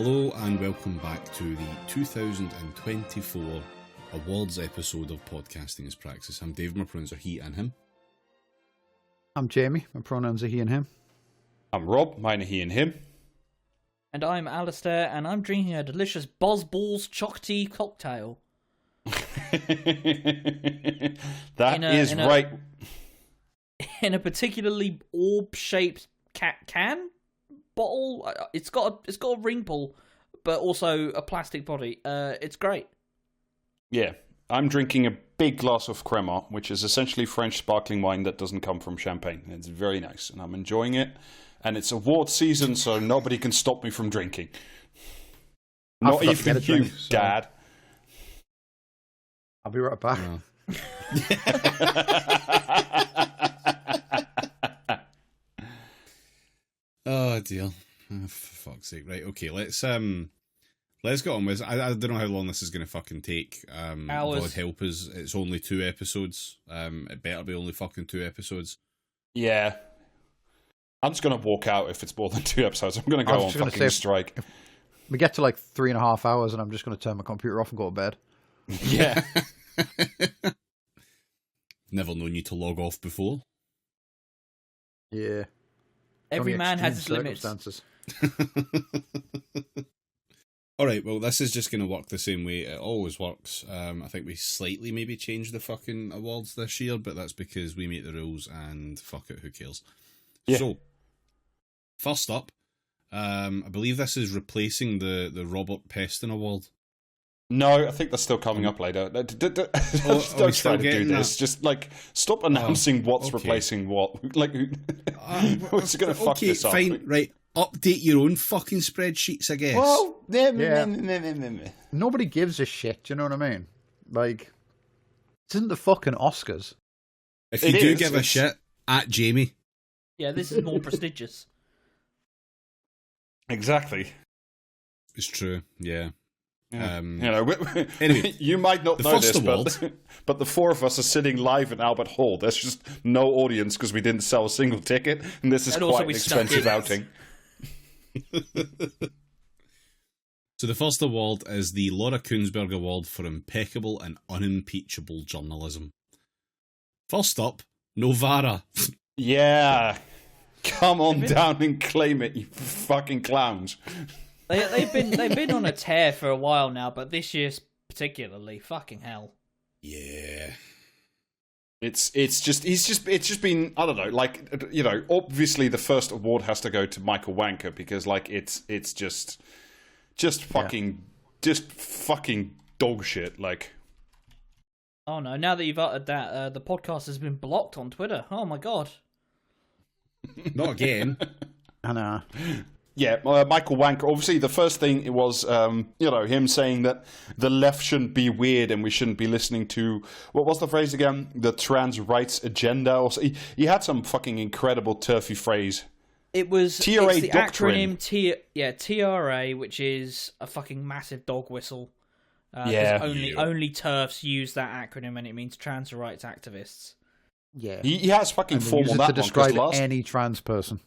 Hello and welcome back to the 2024 awards episode of Podcasting is Praxies. I'm Dave, my pronouns are he and him. I'm Jamie, my pronouns are he and him. I'm Rob, mine are he and him. And I'm Alistair, and I'm drinking a delicious Bosballs choc tea cocktail. That is right. In a particularly orb-shaped can bottle. It's got a ring pull, but also a plastic body. It's great. Yeah, I'm drinking a big glass of crema, which is essentially French sparkling wine that doesn't come from champagne. It's very nice, and I'm enjoying it. And it's award season, so nobody can stop me from drinking. Not even you, Dad. I'll be right back. Oh dear. Oh, for fuck's sake. Right, okay, let's get on with it. I don't know how long this is going to fucking take. Hours. God help us, it's only 2 episodes. It better be only fucking 2 episodes. Yeah. I'm just going to walk out if it's more than 2 episodes. I'm going to go on fucking strike. We get to like 3.5 hours and I'm just going to turn my computer off and go to bed. Yeah. Never known you to log off before. Yeah. Every man has his limits. Alright, well, this is just going to work the same way it always works. I think we slightly maybe changed the fucking awards this year, but that's because we make the rules and fuck it, who cares? Yeah. So, first up, I believe this is replacing the Robert Peston Award. No, I think that's still coming up later. Don't try to do this. Just like stop announcing what's replacing what. Like, what's going to fuck this up? Okay, fine, right. Update your own fucking spreadsheets, I guess. Well, nobody gives a shit. Do you know what I mean? Like, this isn't the fucking Oscars. If you do give a shit, at Jamie. Yeah, this is more prestigious. Exactly. It's true. Yeah. Anyway, you might not know this, but the 4 of us are sitting live in Albert Hall. There's just no audience because we didn't sell a single ticket, and this is quite an expensive outing. So the first award is the Laura Kuenssberg Award for impeccable and unimpeachable journalism. First up, Novara. Yeah, come on down and claim it, you fucking clowns. They've been on a tear for a while now, but this year's particularly fucking hell. Yeah. It's just been, I don't know, like, you know, obviously the first award has to go to Michael Wanker because like it's just fucking dog shit, like. Oh no, now that you've uttered that, the podcast has been blocked on Twitter. Oh my god. Not again. I know. Yeah, Michael Wanker. Obviously, the first thing it was, him saying that the left shouldn't be weird and we shouldn't be listening to, what was the phrase again? The trans rights agenda. Or he had some fucking incredible turfy phrase. It was TRA the doctrine. acronym TRA, which is a fucking massive dog whistle. Only TERFs use that acronym, and it means trans rights activists. Yeah, he has fucking form on that to describe any trans person.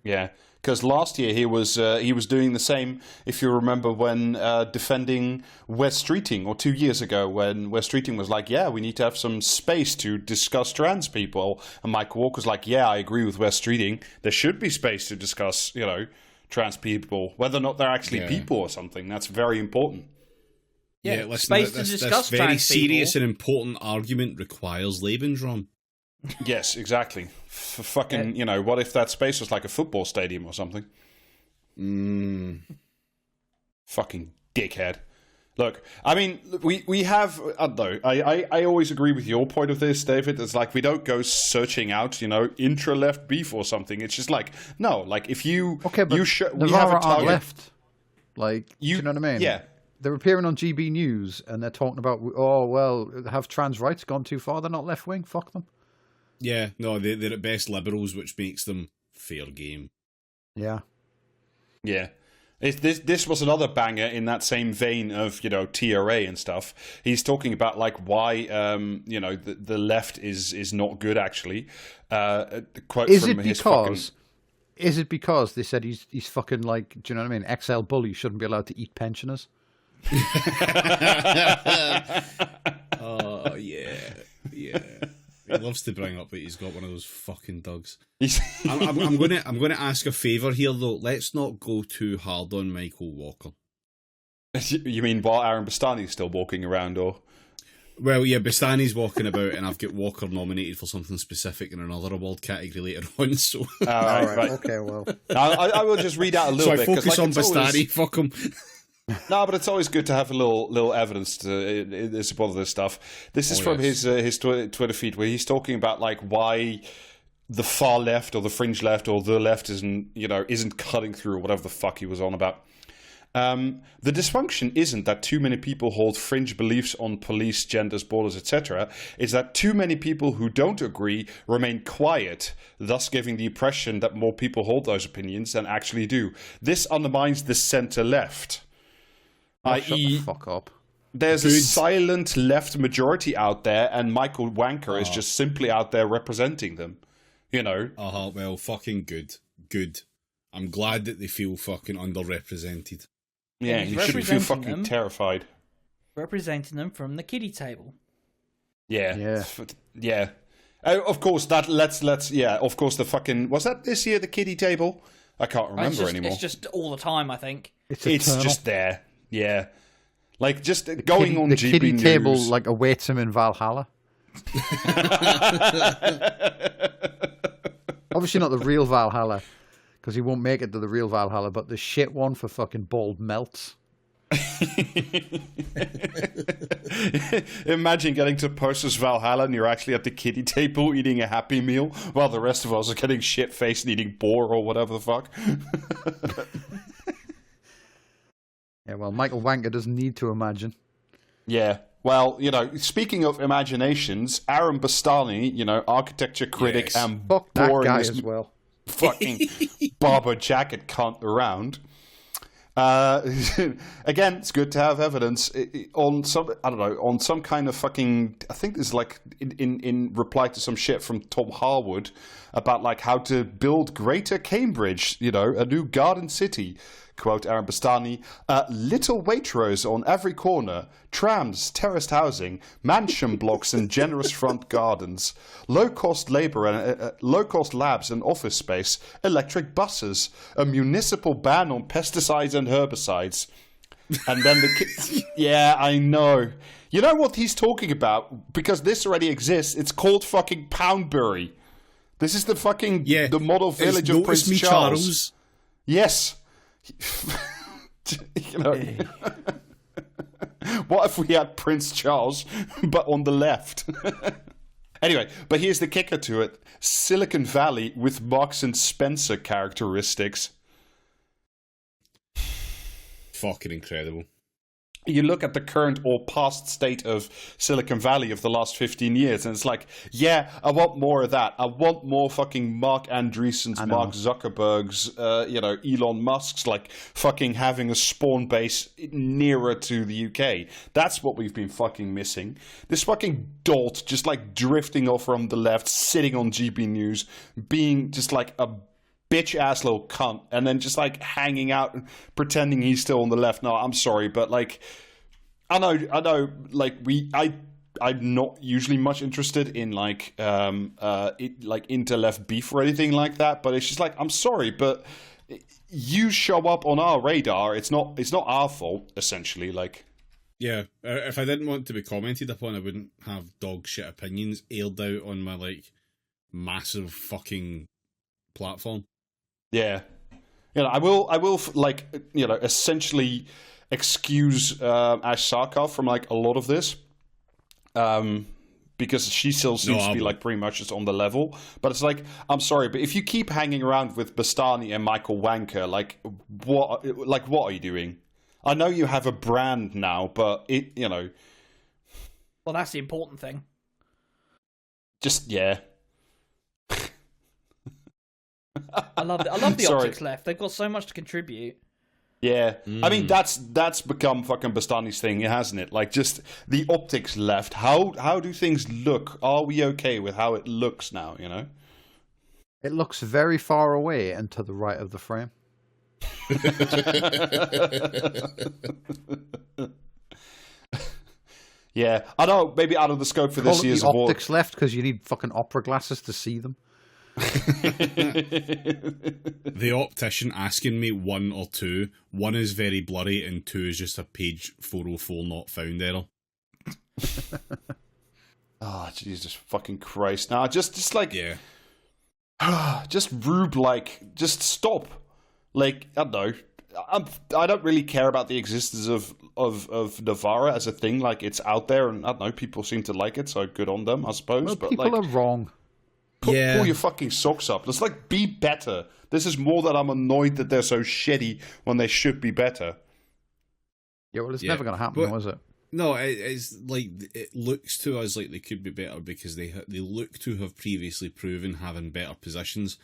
Yeah. Because last year he was doing the same, if you remember, when defending West Streeting, or 2 years ago when West Streeting was like, yeah, we need to have some space to discuss trans people. And Michael Walker's like, yeah, I agree with West Streeting. There should be space to discuss, trans people, whether or not they're actually people or something. That's very important. Yeah, listen, space to discuss this very trans serious people. And important argument requires Lebensraum. Yes, exactly. Fucking, what if that space was like a football stadium or something? Fucking dickhead. Look, I mean, we have, I don't know, I always agree with your point of this, David. It's like we don't go searching out, intra-left beef or something. It's just like, no, like if you... Okay, but we have a target. Left. Like, you know what I mean? Yeah. They're appearing on GB News and they're talking about, have trans rights gone too far? They're not left-wing? Fuck them. Yeah, no, they're at best liberals, which makes them fair game. Yeah. Yeah. This was another banger in that same vein of, TRA and stuff. He's talking about, like, why, the left is not good, actually. Quote is from it his because Is it because they said he's fucking like, do you know what I mean? XL bully shouldn't be allowed to eat pensioners. Oh yeah. He loves to bring up that he's got one of those fucking dogs. I'm gonna ask a favour here though. Let's not go too hard on Michael Walker. You mean while Aaron Bastani's still walking around, or? Well, yeah, Bastani's walking about, and I've got Walker nominated for something specific in another award category later on. So, right. Okay, well, I will just read out a little bit. So I focus on Bastani. Always... Fuck him. No, but it's always good to have a little evidence to support this stuff. This is from his Twitter feed, where he's talking about like why the far left or the fringe left or the left isn't cutting through, or whatever the fuck he was on about. The dysfunction isn't that too many people hold fringe beliefs on police, genders, borders, etc. It's that too many people who don't agree remain quiet, thus giving the impression that more people hold those opinions than actually do. This undermines the centre-left. shut the fuck up. There's a silent left majority out there, and Michael Wanker is just simply out there representing them. You know? Well, fucking good. I'm glad that they feel fucking underrepresented. Yeah, you shouldn't feel fucking terrified. Representing them from the kiddie table. Yeah. Of course, of course, the fucking... Was that this year, the kiddie table? I can't remember anymore. It's just all the time, I think. It's just there. Yeah. Like, just going on the GB kiddie News. table, like, awaits him in Valhalla. Obviously not the real Valhalla, because he won't make it to the real Valhalla, but the shit one for fucking bald melts. Imagine getting to Persis Valhalla and you're actually at the kiddie table eating a Happy Meal while the rest of us are getting shit-faced and eating boar or whatever the fuck. Yeah, well, Michael Wanker doesn't need to imagine. Yeah. Well, speaking of imaginations, Aaron Bastani, architecture critic and fuck that boring guy as well. Fucking Barber jacket cunt around. Again, it's good to have evidence on some kind of fucking. I think this is like in reply to some shit from Tom Harwood about like how to build Greater Cambridge, a new garden city. Quote Aaron Bastani, little Waitrose on every corner, trams, terraced housing, mansion blocks and generous front gardens, low-cost labour and low-cost labs and office space, electric buses, a municipal ban on pesticides and herbicides. And then yeah, I know. You know what he's talking about? Because this already exists. It's called fucking Poundbury. This is the fucking the model village of Prince Charles. Yes. What if we had Prince Charles, but on the left? Anyway, but here's the kicker to it. Silicon Valley with Marks and Spencer characteristics. Fucking incredible. You look at the current or past state of Silicon Valley of the last 15 years, and it's like, yeah, I want more of that. I want more fucking Mark Andreessen's, Mark Zuckerberg's, Elon Musk's, like, fucking having a spawn base nearer to the UK. That's what we've been fucking missing. This fucking dolt just, like, drifting off from the left, sitting on GB News, being just, like, a bitch-ass little cunt, and then just, like, hanging out, pretending he's still on the left. No, I'm sorry, but, like, I know, like, I'm not usually much interested in, like, inter-left beef or anything like that, but it's just, like, I'm sorry, but you show up on our radar, it's not our fault, essentially, like. Yeah, if I didn't want to be commented upon, I wouldn't have dog shit opinions aired out on my, like, massive fucking platform. Yeah, I will like, essentially excuse Ash Sarkar from like a lot of this, because she still seems to be like pretty much just on the level. But it's like, I'm sorry, but if you keep hanging around with Bastani and Michael Wanker, like what are you doing? I know you have a brand now, but Well, that's the important thing. Just yeah. I love the optics left. They've got so much to contribute. Yeah. I mean, that's become fucking Bastani's thing, hasn't it? Like, just the optics left. How do things look? Are we okay with how it looks now, It looks very far away and to the right of the frame. Yeah, I know. Maybe out of the scope for this year's award. Optics left because you need fucking opera glasses to see them. The optician asking me 1 or 2. 1 is very blurry and 2 is just a page 404 not found error. Oh, Jesus fucking Christ. Now, just like... Yeah. Just Rube, like, just stop. Like, I don't know. I don't really care about the existence of Navara as a thing. Like, it's out there, and I don't know, people seem to like it, so good on them, I suppose. Well, but people are wrong. Pull your fucking socks up. Let's, like, be better. This is more that I'm annoyed that they're so shitty when they should be better. Yeah, well, it's never going to happen, though, is it? No, it's like, it looks to us like they could be better because they look to have previously proven having better positions,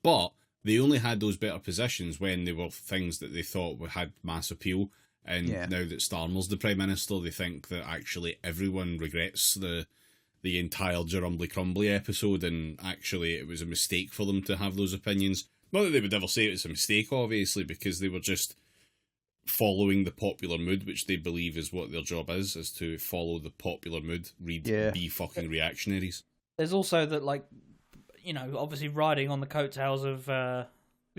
but they only had those better positions when they were things that they thought had mass appeal, and now that Starmer's the Prime Minister, they think that actually everyone regrets the entire Gerumbly Crumbly episode, and actually it was a mistake for them to have those opinions. Not that they would ever say it was a mistake, obviously, because they were just following the popular mood, which they believe is what their job is to follow the popular mood, be fucking reactionaries. There's also that, like, you know, obviously riding on the coattails of the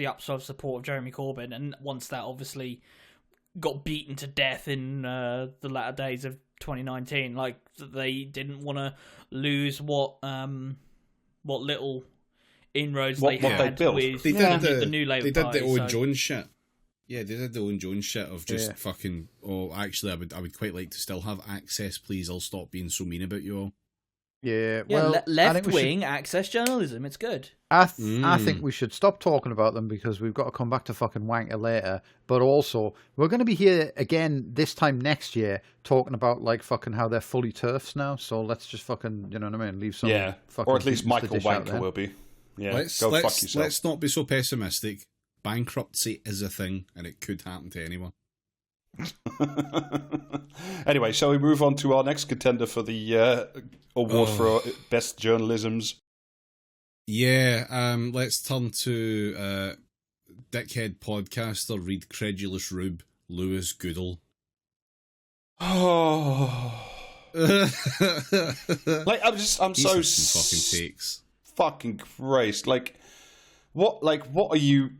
upside support of Jeremy Corbyn, and once that obviously got beaten to death in the latter days of 2019, like, they didn't want to lose what little inroads they had with the new Labour Party. They did the Owen Jones shit. Yeah, they did the Owen Jones shit of just fucking, actually, I would quite like to still have access, please. I'll stop being so mean about you all. Yeah, well, left-wing access journalism, it's good. I think we should stop talking about them because we've got to come back to fucking Wanker later. But also, we're going to be here again this time next year talking about, like, fucking how they're fully turfs now. So let's just fucking, you know what I mean, leave some fucking... Or at least Michael Wanker will be. Yeah, go fuck yourself. Let's not be so pessimistic. Bankruptcy is a thing, and it could happen to anyone. Anyway, shall we move on to our next contender for the award for best journalisms? Yeah, let's turn to dickhead podcaster, read credulous rube, Lewis Goodall. Oh, like I'm so fucking takes. Fucking Christ! Like, what are you?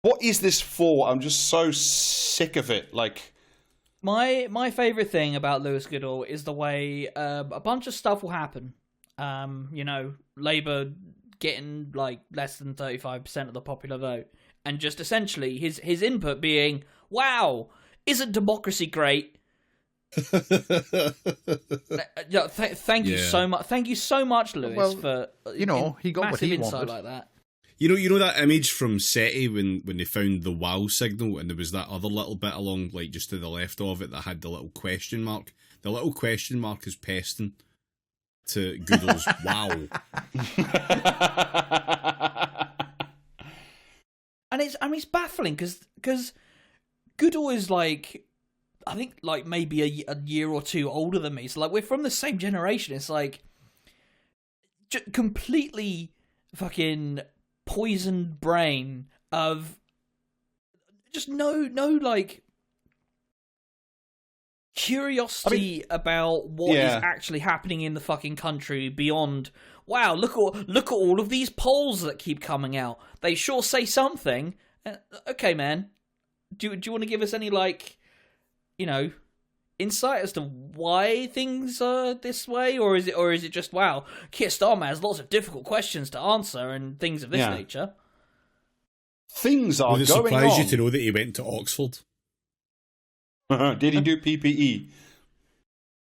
What is this for? I'm just so sick of it. Like, my favorite thing about Lewis Goodall is the way a bunch of stuff will happen. You know, Labour getting like less than 35% of the popular vote, and just essentially his input being, "Wow, isn't democracy great?" Thank you so much. Thank you so much, Lewis, for he got what he insight wanted. Like that. You know that image from SETI when they found the WOW signal, and there was that other little bit along, like, just to the left of it that had the little question mark. The little question mark is pesting to Goodall's wow. And it's baffling because Goodall is like, I think, like, maybe a year or two older than me. So, like, we're from the same generation. It's like completely fucking poisoned brain of just no like curiosity about what is actually happening in the fucking country beyond, wow, look at all of these polls that keep coming out. They sure say something. Okay, man. Do you want to give us any, like, you know, insight as to why things are this way, or is it just, wow, Keir Starmer has lots of difficult questions to answer and things of this nature? Things are going on. Would it surprise you to know that he went to Oxford? Did he do PPE?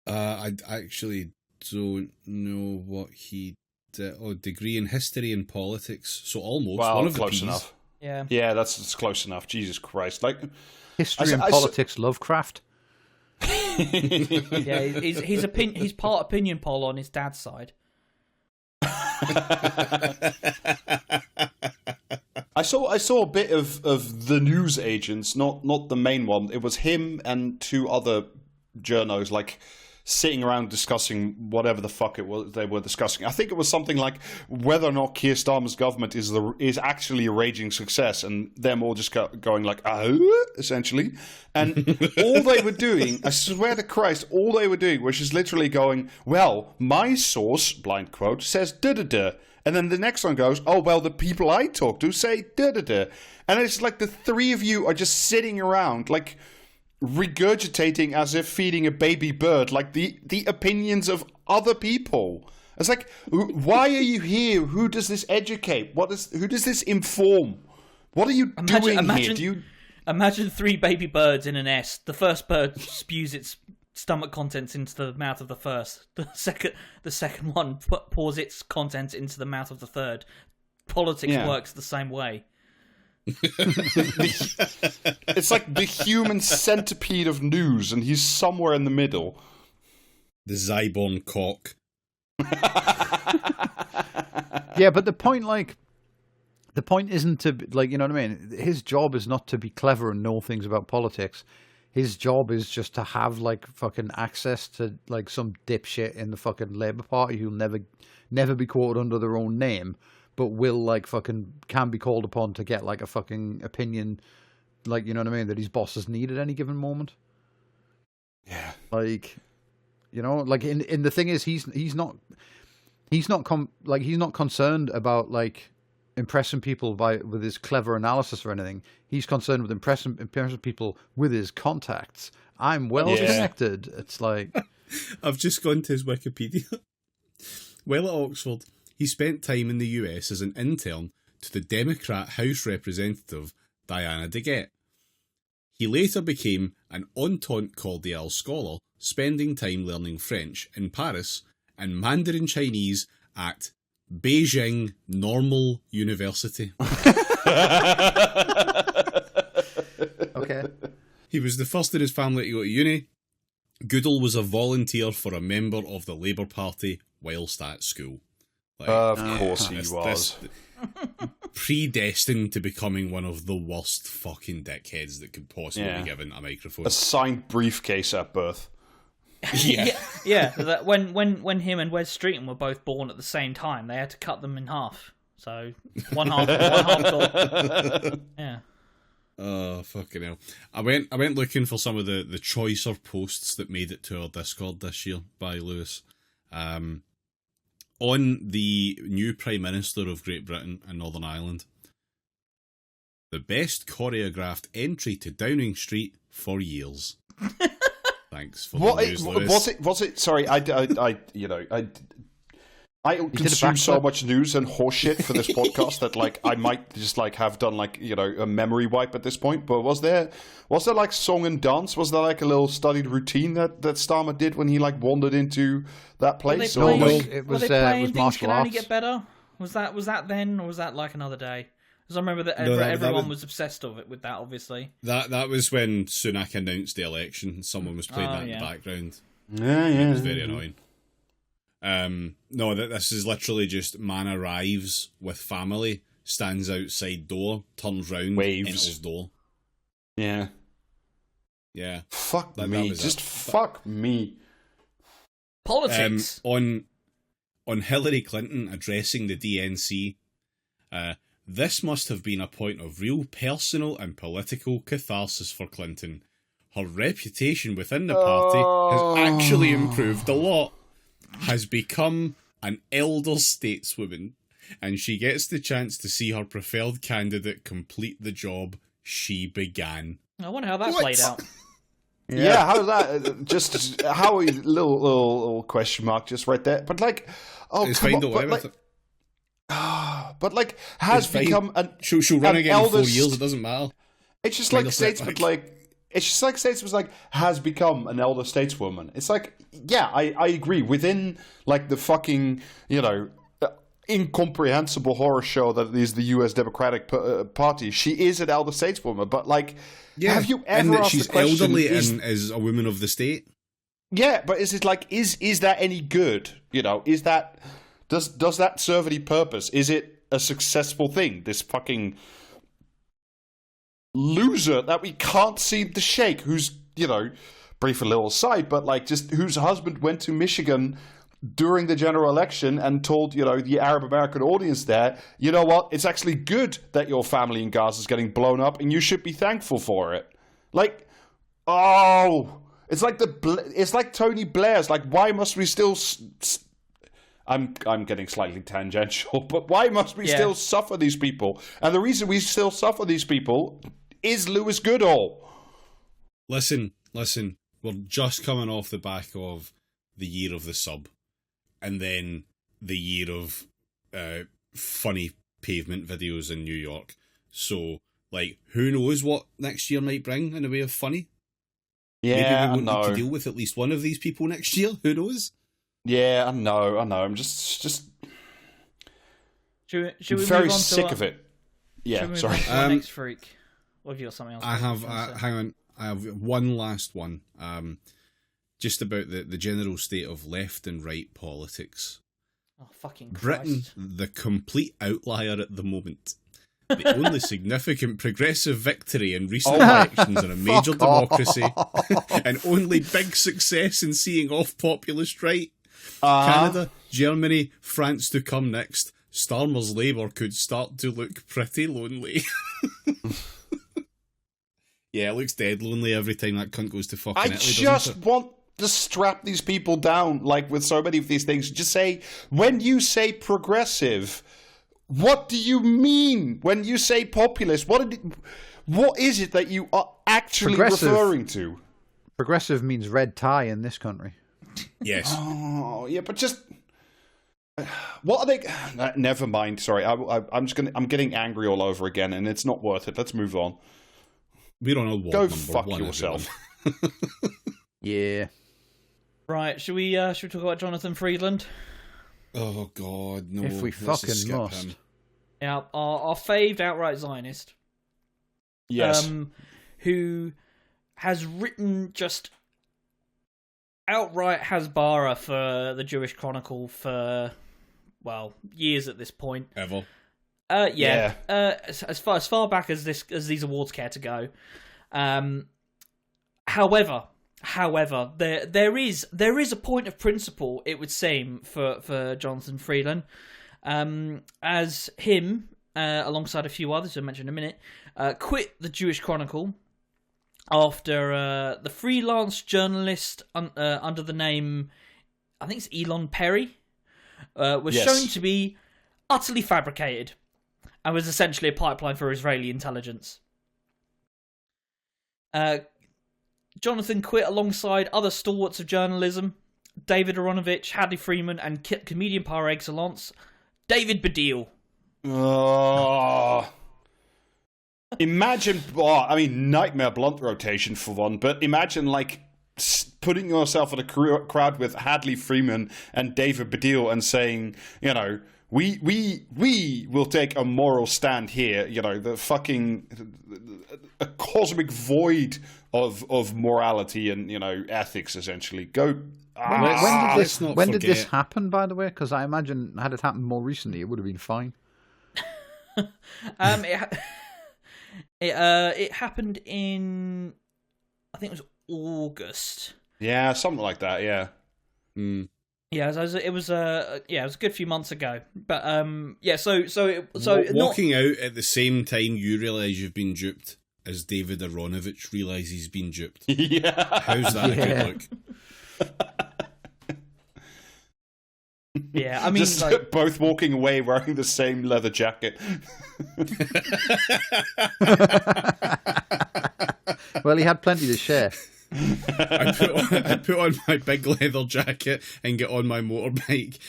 I actually don't know what he did. Oh, degree in history and politics. So almost one of the close P's. enough. Yeah, that's close enough. Jesus Christ! Like history and politics, Lovecraft. Yeah, he's part opinion poll on his dad's side. I saw a bit of the news agents, not the main one. It was him and two other journos, like sitting around discussing whatever the fuck it was they were discussing. I think it was something like whether or not Keir Starmer's government is actually a raging success, and them all just going like, essentially. And all they were doing, I swear to Christ, all they were doing was just literally going, well, my source, blind quote, says da-da-da. And then the next one goes, oh, well, the people I talk to say da-da-da. And it's like the three of you are just sitting around, like, regurgitating as if feeding a baby bird, like the opinions of other people. It's like, why are you here? Who does this educate? Who does this inform? What are you doing here? Imagine 3 baby birds in a nest. The first bird spews its stomach contents into the mouth of the first. The second one pours its contents into the mouth of the third. Politics works the same way. It's like the human centipede of news, and he's somewhere in the middle. The Zyborn cock. Yeah, but the point isn't to, like, you know what I mean? His job is not to be clever and know things about politics. His job is just to have, like, fucking access to, like, some dipshit in the fucking Labour Party who'll never be quoted under their own name, but will, like, fucking can be called upon to get, like, a fucking opinion, like, you know what I mean, that his bosses need at any given moment. Yeah. Like, you know, like, in the thing is, he's not concerned about, like, impressing people with his clever analysis or anything. He's concerned with impressing people with his contacts. I'm well connected. It's like, I've just gone to his Wikipedia. While at Oxford, he spent time in the US as an intern to the Democrat House Representative Diana DeGette. He later became an Entente Cordiale scholar, spending time learning French in Paris and Mandarin Chinese at Beijing Normal University. okay. He was the first in his family to go to uni. Goodall was a volunteer for a member of the Labour Party whilst at school. Like, of course he was. Predestined to becoming one of the worst fucking dickheads that could possibly be given a microphone. A signed briefcase at birth. Yeah. That when him and Wes Streeton were both born at the same time, they had to cut them in half. So one half got, yeah. Oh, fucking hell. I went looking for some of the choicer posts that made it to our Discord this year by Lewis. On the new Prime Minister of Great Britain and Northern Ireland. The best choreographed entry to Downing Street for years. Thanks for the news, Lewis. Was it? Sorry, I consume so much news and horseshit for this podcast that, like, I might just, like, have done, like, you know, a memory wipe at this point. But was there like song and dance? Was there like a little studied routine that Starmer did when he, like, wandered into that place? Were they it was playing Things martial Can arts. Only Get Better? Was that then, or was that like another day? Because I remember that everyone was obsessed with that. Obviously, that was when Sunak announced the election. Someone was playing that in the background. Yeah. It was very annoying. No, this is literally just man arrives with family, stands outside door, turns round, waves, enters door. Yeah. Fuck me. Just fuck me. Politics. On Hillary Clinton addressing the DNC, this must have been a point of real personal and political catharsis for Clinton. Her reputation within the party has actually improved a lot. Has become an elder stateswoman, and she gets the chance to see her preferred candidate complete the job she began. I wonder how that played out. Yeah, how's that? Just how little question mark just right there. But like, it's fine to lie with it. But like, has become an she'll run again in 4 years. It doesn't matter. It's just like statesman, like. It's just like statesman, like, has become an elder stateswoman. It's like, yeah, I agree. Within, like, the fucking, you know, incomprehensible horror show that is the US Democratic Party, she is an elder stateswoman. But, like, have you ever asked she's the question... elderly and is a woman of the state? Yeah, but is it like, is that any good? You know, is that... Does that serve any purpose? Is it a successful thing? This fucking... loser that we can't seem to shake, who's, you know, brief little aside, but like just whose husband went to Michigan during the general election and told, the Arab American audience there, you know what, it's actually good that your family in Gaza is getting blown up and you should be thankful for it. Like, it's like Tony Blair's, like, why must we still... I'm getting slightly tangential, but why must we still suffer these people? And the reason we still suffer these people is Lewis Goodall. Listen, we're just coming off the back of the year of the sub, and then the year of funny pavement videos in New York. So, like, who knows what next year might bring in the way of funny? Yeah, maybe we won't need to deal with at least one of these people next year. Who knows? Yeah, I know. I'm just should we very move on sick to of it. Yeah, sorry. Next freak. Or have you got something else? I have. Hang on. I have one last one. Just about the general state of left and right politics. Oh, fucking Christ. Britain, the complete outlier at the moment. The only significant progressive victory in recent elections in a major democracy, and only big success in seeing off populist right. Canada, Germany, France to come next. Starmer's Labour could start to look pretty lonely. Yeah, it looks dead lonely every time that cunt goes to fucking Italy, just want to strap these people down, like with so many of these things. Just say, when you say progressive, what do you mean? When you say populist, what is it that you are actually referring to? Progressive means red tie in this country. Yes. Oh, yeah, but just... What are they... Never mind, sorry. I'm getting angry all over again, and it's not worth it. Let's move on. We're on a wall. Go fuck yourself. Yeah. Right, should we talk about Jonathan Friedland? Oh, God, no. If we fucking must. Him. Yeah, our faved outright Zionist. Yes. Who has written just outright Hasbara for the Jewish Chronicle for, well, years at this point. Ever. Yeah. As far back as these awards care to go. However, there is a point of principle, it would seem, for Jonathan Friedland, as him, alongside a few others I'll mention in a minute, quit the Jewish Chronicle after the freelance journalist under the name, I think it's Elon Perry, was shown to be utterly fabricated and was essentially a pipeline for Israeli intelligence. Jonathan quit alongside other stalwarts of journalism, David Aronovich, Hadley Freeman, and comedian par excellence, David Baddiel. Imagine, nightmare blunt rotation for one, but imagine, like, putting yourself in a crowd with Hadley Freeman and David Baddiel and saying, we will take a moral stand here, a cosmic void of morality and, ethics, essentially. When did this happen, by the way? Because I imagine, had it happened more recently, it would have been fine. It happened in, I think it was August. Yeah, something like that. Yeah. Mm. Yeah, it was a good few months ago. But walking out at the same time you realise you've been duped as David Aronovich realises he's been duped. Yeah. How's that a good look? Yeah, I mean, just like, both walking away wearing the same leather jacket. Well, he had plenty to share. I put on my big leather jacket and get on my motorbike.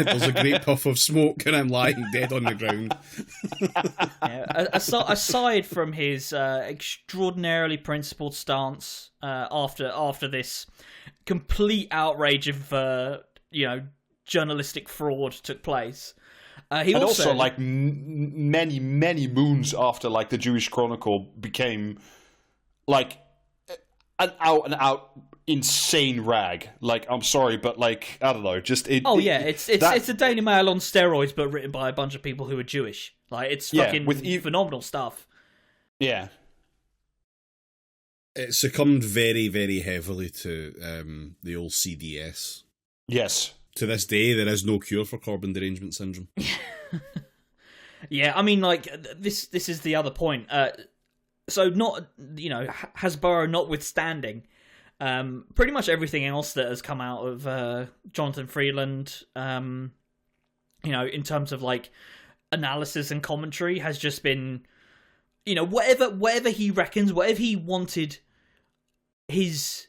There's a great puff of smoke and I'm lying dead on the ground. Yeah, aside from his extraordinarily principled stance after this complete outrage of journalistic fraud took place, he also like many moons after, like, the Jewish Chronicle became like an out insane rag. Like, I'm sorry, but, like, I don't know, just it's a Daily Mail on steroids, but written by a bunch of people who are Jewish. Like, it's fucking phenomenal stuff. Yeah. It succumbed very, very heavily to the old CDS. Yes. To this day, there is no cure for Corbyn derangement syndrome. Yeah, I mean, like, this is the other point. So not, Hasbro notwithstanding, pretty much everything else that has come out of Jonathan Freeland, in terms of, like, analysis and commentary has just been, whatever he reckons, whatever he wanted his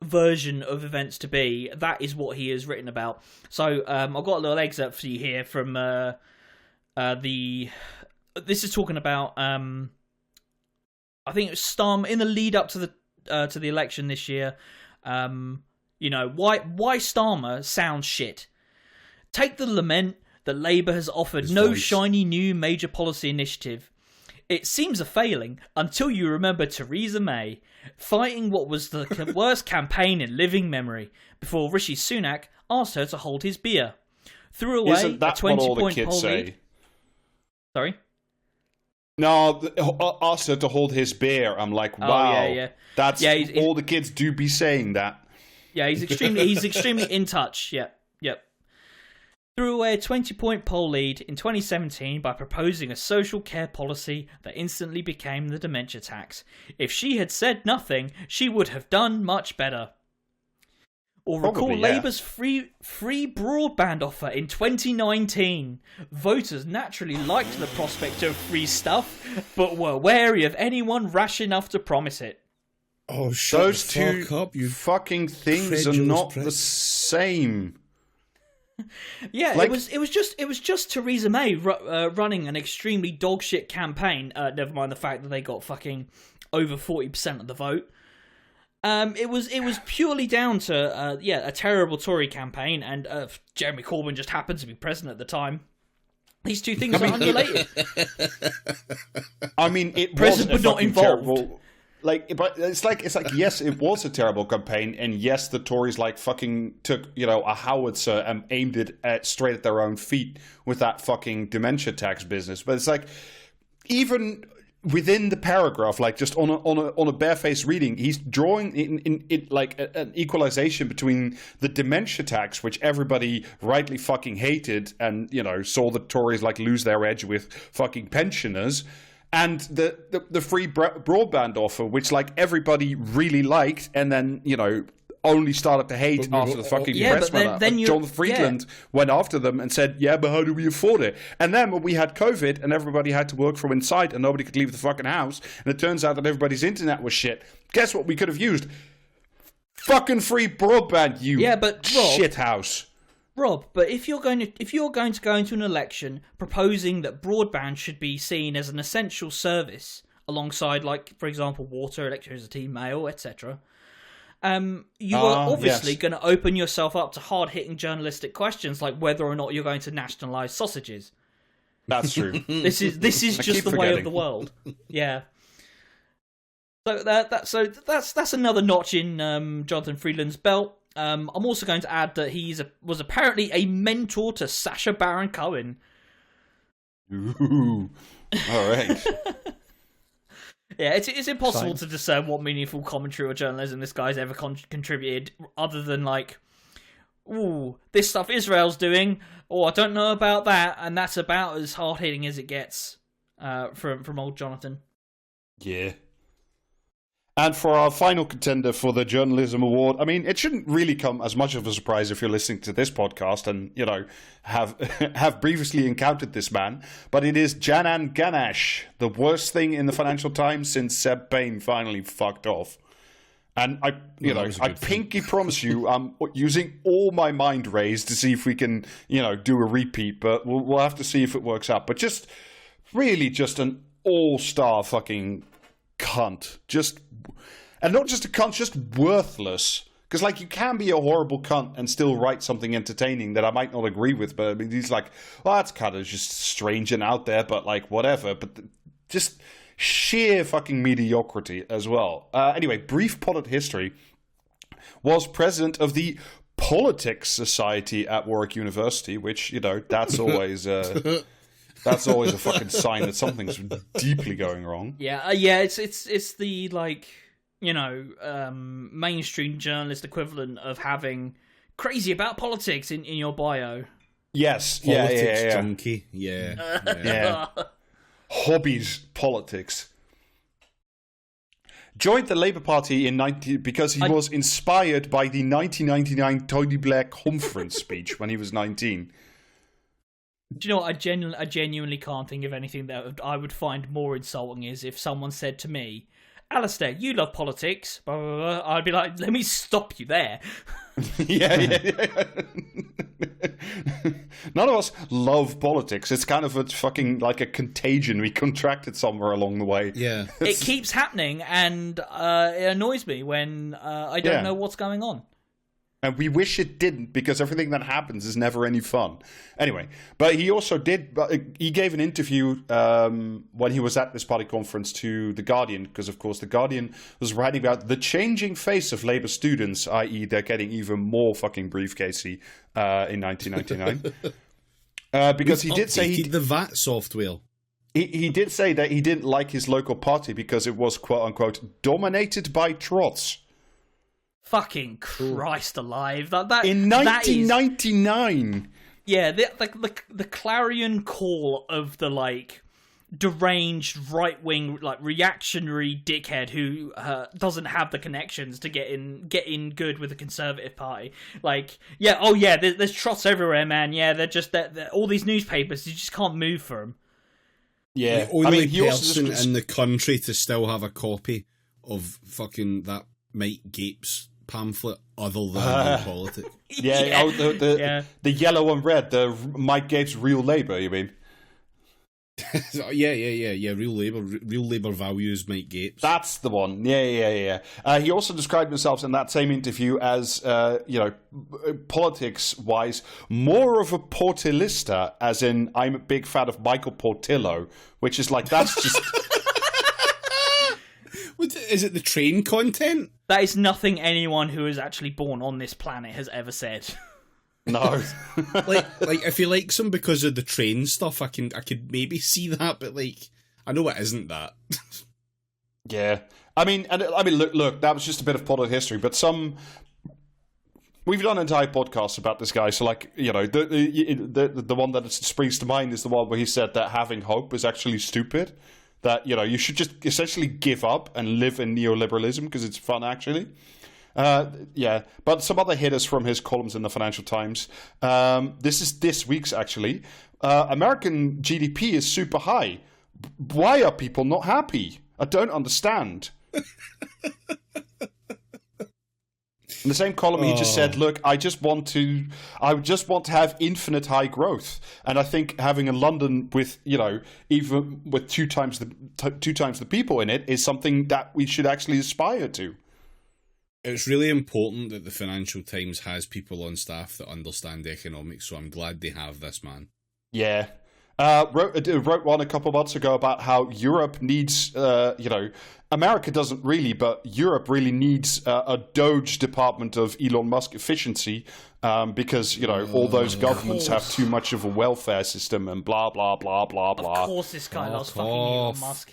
version of events to be, that is what he has written about. So I've got a little excerpt for you here from this is talking about I think it was Starmer in the lead up to the election this year. Why Starmer sounds shit. Take the lament that Labour has offered no shiny new major policy initiative. It seems a failing until you remember Theresa May fighting what was the worst campaign in living memory before Rishi Sunak asked her to hold his beer. Threw away Isn't that a 20-point what all the kids poll say? lead. Sorry? No, asked her to hold his beer. I'm like, wow. Oh, yeah. That's all the kids do be saying that. Yeah, he's extremely in touch. Yep. Threw away a 20-point poll lead in 2017 by proposing a social care policy that instantly became the dementia tax. If she had said nothing, she would have done much better. Or recall Labour's free broadband offer in 2019. Voters naturally liked the prospect of free stuff, but were wary of anyone rash enough to promise it. Oh, shut Those the fuck two up, you fucking things are not the same. Yeah, it was just Theresa May running an extremely dogshit campaign. Never mind the fact that they got fucking over 40% of the vote. It was purely down to a terrible Tory campaign, and Jeremy Corbyn just happened to be president at the time. These two things are unrelated. I mean, it President, was but not involved. Terrible. But it's like yes, it was a terrible campaign, and yes, the Tories fucking took a howitzer and aimed it straight at their own feet with that fucking dementia tax business. But it's like even within the paragraph, just on a barefaced reading, he's drawing in like an equalization between the dementia tax, which everybody rightly fucking hated, and saw the Tories lose their edge with fucking pensioners. And the free broadband offer, which everybody really liked, and then only started to hate after the fucking press went up. John Friedland went after them and said, "Yeah, but how do we afford it?" And then when we had COVID and everybody had to work from inside and nobody could leave the fucking house, and it turns out that everybody's internet was shit. Guess what we could have used? Fucking free broadband, you shit house. Rob, but if you're going to go into an election proposing that broadband should be seen as an essential service alongside, for example, water, electricity, mail, etc., you are obviously going to open yourself up to hard-hitting journalistic questions like whether or not you're going to nationalise sausages. That's true. This is just the way of the world. Yeah. So that's another notch in Jonathan Freeland's belt. I'm also going to add that he was apparently a mentor to Sacha Baron Cohen. Ooh, all right. Yeah, it's impossible to discern what meaningful commentary or journalism this guy's ever contributed, other than ooh, this stuff Israel's doing, I don't know about that, and that's about as hard hitting as it gets from old Jonathan. Yeah. And for our final contender for the Journalism Award, I mean, it shouldn't really come as much of a surprise if you're listening to this podcast and, have previously encountered this man. But it is Janan Ganesh, the worst thing in the Financial Times since Seb Payne finally fucked off. And I pinky promise you, I'm using all my mind raised to see if we can, do a repeat. But we'll have to see if it works out. But just an all-star fucking cunt. And not just a cunt, just worthless. Because you can be a horrible cunt and still write something entertaining that I might not agree with, but I mean, he's that's kind of just strange and out there, but whatever. But just sheer fucking mediocrity as well. Anyway, brief potted history. Was president of the Politics Society at Warwick University, which that's always that's always a fucking sign that something's deeply going wrong. Yeah, it's the mainstream journalist equivalent of having crazy about politics in your bio. Yes, Politics junkie. Yeah. Hobbies politics. Joined the Labour Party because he was inspired by the 1999 Tony Blair conference speech when he was 19. Do you know what? I genuinely can't think of anything that I would find more insulting is if someone said to me, Alistair, you love politics. Blah, blah, blah. I'd be like, let me stop you there. Yeah. None of us love politics. It's kind of a fucking like a contagion we contracted somewhere along the way. Yeah. It keeps happening, and it annoys me when I don't know what's going on. And we wish it didn't, because everything that happens is never any fun. Anyway, but he also he gave an interview when he was at this party conference to The Guardian, because, of course, The Guardian was writing about the changing face of Labour students, i.e. they're getting even more fucking briefcasey in 1999. Because he did say... the VAT software. He did say that he didn't like his local party because it was, quote-unquote, dominated by trots. Fucking Christ alive! That in 1999. The clarion call of the like deranged right wing like reactionary dickhead who doesn't have the connections to get in good with the Conservative Party. Like, there's trots everywhere, man. Yeah, they're all these newspapers. You just can't move for them. Yeah, the only person in the country to still have a copy of fucking that Mike Gapes pamphlet other than politics. The yellow and red, the Mike Gapes Real Labour, you mean? Yeah. Real Labour values, Mike Gapes. That's the one. Yeah. He also described himself in that same interview as, politics-wise, more of a Portillista, as in, I'm a big fan of Michael Portillo, which is like, that's just... Is it the train content? That is nothing anyone who is actually born on this planet has ever said. No. like if he likes him because of the train stuff, I could maybe see that, but like I know it isn't that. Yeah. I mean, look, that was just a bit of plotted history, but we've done entire podcasts about this guy, so like, the one that springs to mind is the one where he said that having hope is actually stupid. That, you should just essentially give up and live in neoliberalism because it's fun, actually. But some other hitters from his columns in the Financial Times. This is this week's, actually. American GDP is super high. Why are people not happy? I don't understand. In the same column, he just said, "Look, I just want to have infinite high growth, and I think having a London with, even with two times the people in it is something that we should actually aspire to." It's really important that the Financial Times has people on staff that understand economics, so I'm glad they have this man. Yeah. Wrote one a couple of months ago about how Europe needs, America doesn't really, but Europe really needs a Doge department of Elon Musk efficiency because, all those governments have too much of a welfare system and blah, blah, blah, blah, blah. Of course this guy loves fucking Elon Musk.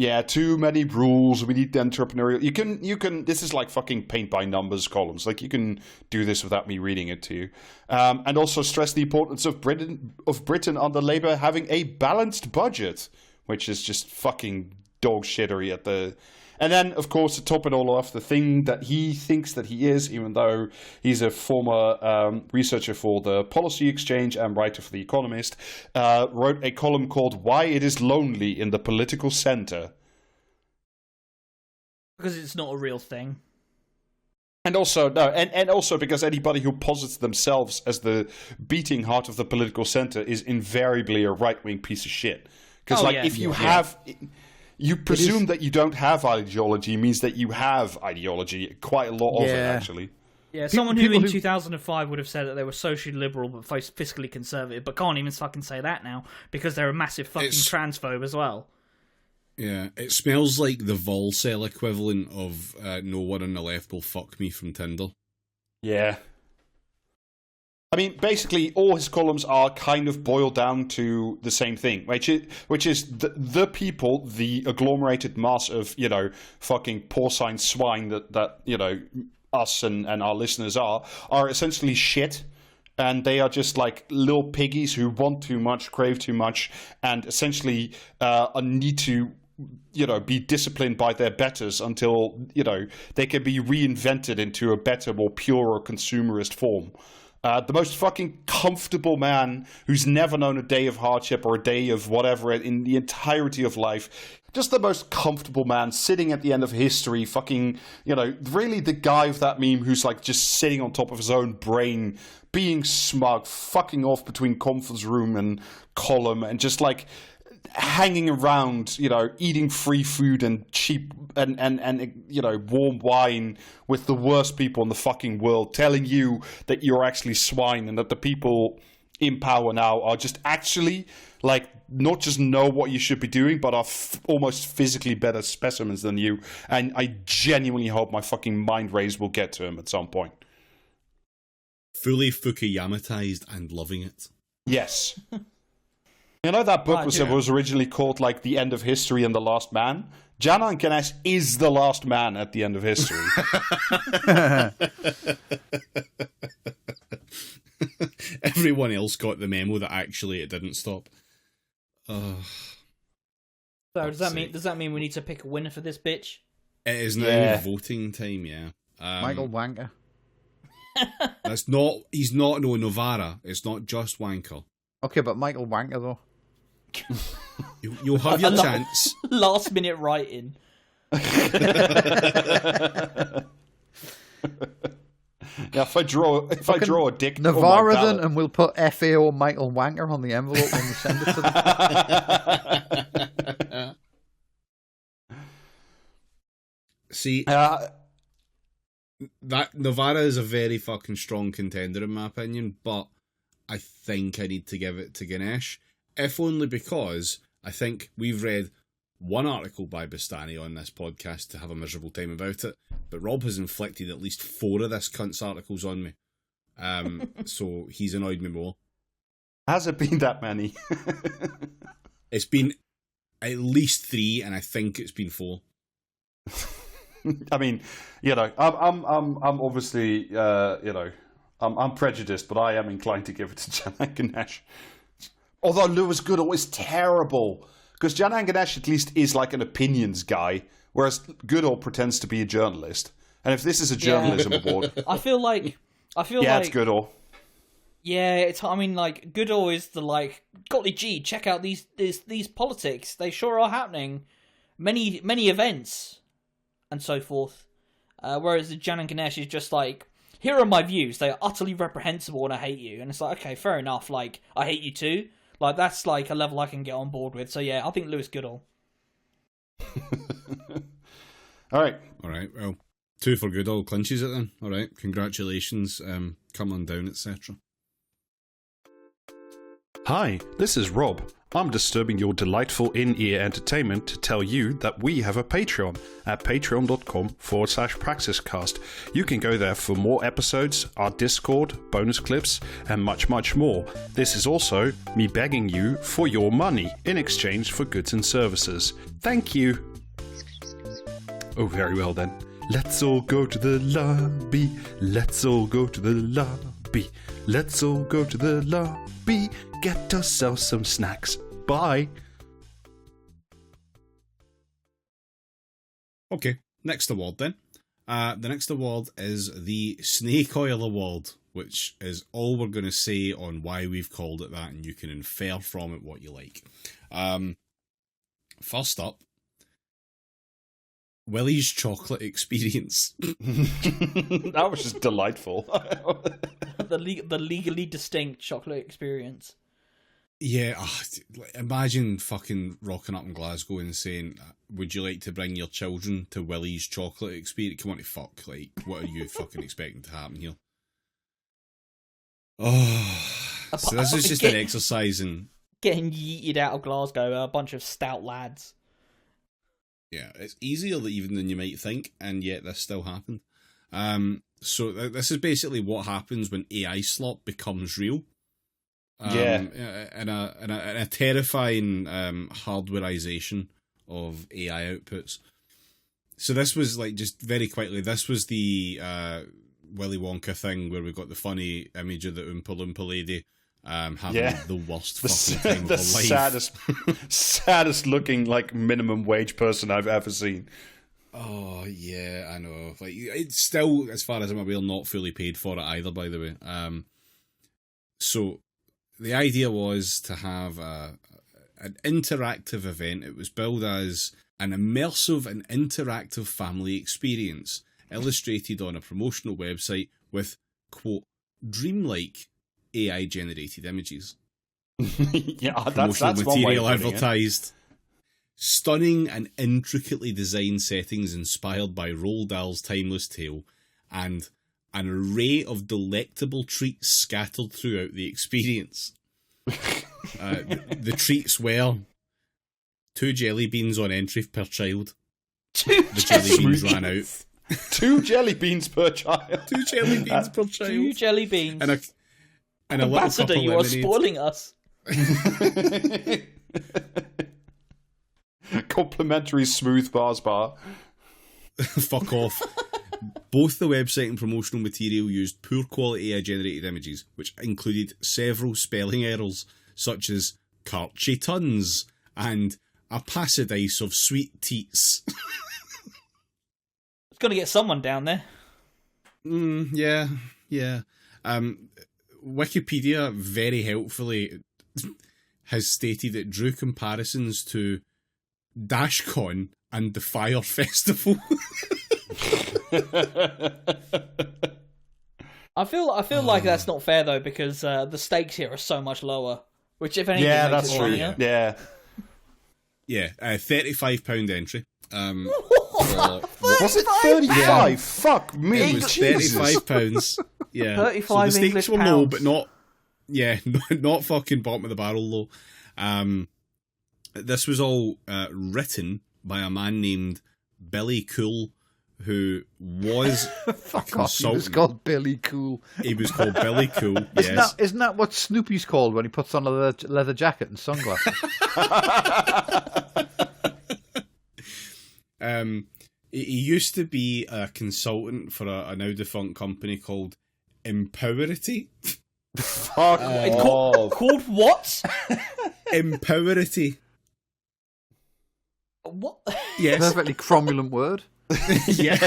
Yeah, too many rules. We need the entrepreneurial. You can. This is like fucking paint by numbers columns. Like, you can do this without me reading it to you. And also stress the importance of Britain under Labour having a balanced budget, which is just fucking dog shittery at the. And then, of course, to top it all off, the thing that he thinks that he is, even though he's a former researcher for the Policy Exchange and writer for The Economist, wrote a column called "Why It Is Lonely in the Political Centre." Because it's not a real thing. And also, and also because anybody who posits themselves as the beating heart of the political centre is invariably a right-wing piece of shit. Because, if you have... You presume that you don't have ideology means that you have ideology. Quite a lot of it, actually. Yeah, someone who in 2005 would have said that they were socially liberal but fiscally conservative, but can't even fucking say that now because they're a massive fucking transphobe as well. Yeah, it smells like the Volcel equivalent of no one on the left will fuck me from Tinder. Yeah. I mean, basically, all his columns are kind of boiled down to the same thing, which is the people, the agglomerated mass of, fucking porcine swine that us and our listeners are essentially shit. And they are just like little piggies who want too much, crave too much, and essentially need to, be disciplined by their betters until, they can be reinvented into a better, more pure consumerist form. The most fucking comfortable man who's never known a day of hardship or a day of whatever in the entirety of life. Just the most comfortable man sitting at the end of history, fucking, really the guy of that meme who's like just sitting on top of his own brain, being smug, fucking off between conference room and column, and just like hanging around, eating free food and cheap and warm wine with the worst people in the fucking world, telling you that you're actually swine and that the people in power now are just actually like not just know what you should be doing, but are almost physically better specimens than you. And I genuinely hope my fucking mind rays will get to him at some point. Fully Fukuyamatized and loving it. Yes. That book was originally called like The End of History and the Last Man. Jana and Ganesh is the last man at the end of history. Everyone else got the memo that actually it didn't stop. So does that mean we need to pick a winner for this bitch? It is now voting time, yeah. Michael Wanker. He's not Novara. It's not just Wanker. Okay, but Michael Wanker though. You'll have your chance. Last minute writing. Yeah, if I draw a dick, Navarra then, and we'll put FAO Michael Wanker on the envelope when we send it to them. See, that Navarra is a very fucking strong contender in my opinion, but I think I need to give it to Ganesh, if only because I think we've read one article by Bastani on this podcast to have a miserable time about it, but Rob has inflicted at least 4 of this cunt's articles on me. So he's annoyed me more. Has it been that many? It's been at least 3, and I think it's been 4. I mean, I'm obviously, I'm prejudiced, but I am inclined to give it to Jana and Ganesh. Although Lewis Goodall is terrible. Because Jana and Ganesh at least is like an opinions guy, whereas Goodall pretends to be a journalist. And if this is a journalism award... I feel like it's Goodall. Yeah, Goodall is the golly gee, check out these politics. They sure are happening. Many events, and so forth. Whereas the Jana and Ganesh is just like, here are my views. They are utterly reprehensible and I hate you. And it's like, okay, fair enough. Like, I hate you too. Like, that's like a level I can get on board with. So yeah, I think Lewis Goodall. All right. Well, 2 for Goodall clinches it then. All right. Congratulations. Come on down, etc. Hi, this is Rob. I'm disturbing your delightful in-ear entertainment to tell you that we have a Patreon at patreon.com/praxiscast. You can go there for more episodes, our Discord, bonus clips, and much, much more. This is also me begging you for your money in exchange for goods and services. Thank you. Oh, very well then. Let's all go to the lobby. Let's all go to the lobby. Let's all go to the lobby. Get ourselves some snacks. Bye. Okay, next award then. The next award is the Snake Oil Award, which is all we're going to say on why we've called it that, and you can infer from it what you like. First up, Willie's chocolate experience. That was just delightful. the legally distinct chocolate experience. Yeah, imagine fucking rocking up in Glasgow and saying, would you like to bring your children to Willie's chocolate experience? Come on to fuck, like, what are you fucking expecting to happen here? Oh, so this is just an exercise in... Getting yeeted out of Glasgow, a bunch of stout lads. Yeah, it's easier even than you might think, and yet this still happened. So this is basically what happens when AI slop becomes real. And a terrifying hardwareization of AI outputs. So this was like, just very quickly, this was the Willy Wonka thing where we got the funny image of the Oompa Loompa lady having the worst fucking time of her life. saddest looking like minimum wage person I've ever seen. Oh yeah, I know. Like, it's still, as far as I'm aware, not fully paid for it either, by the way. So the idea was to have an interactive event. It was billed as an immersive and interactive family experience, illustrated on a promotional website with, quote, dreamlike AI-generated images. Yeah, that's material advertised. Stunning and intricately designed settings inspired by Roald Dahl's timeless tale, and an array of delectable treats scattered throughout the experience. The treats were 2 jelly beans on entry per child. The jelly beans ran out. 2 jelly beans per child. 2 jelly beans per child. 2 jelly beans. And a little cup of you are lemonade. spoiling us. Complimentary smooth bars bar. Fuck off. Both the website and promotional material used poor quality AI generated images, which included several spelling errors, such as Carchy Tons and a paradise of sweet teats. It's going to get someone down there. Yeah. Wikipedia very helpfully has stated it drew comparisons to DashCon and the Fire Festival. I feel like that's not fair though, because the stakes here are so much lower. Which, if anything, yeah, makes that's it true. funnier. Yeah, £35 entry. Was it 35? Yeah. Fuck me. It was £35. Yeah, 35 so the stakes English were pounds. low, but not fucking bottom of the barrel low. This was all written by a man named Billy Cool, who was a consultant. He was called Billy Cool. He was called Billy Cool. Yes. Isn't that what Snoopy's called when he puts on a leather jacket and sunglasses? He used to be a consultant for a now defunct company called Empowerity. Fuck It's called what? Empowerity. What? Yes. Perfectly cromulent word. Yeah.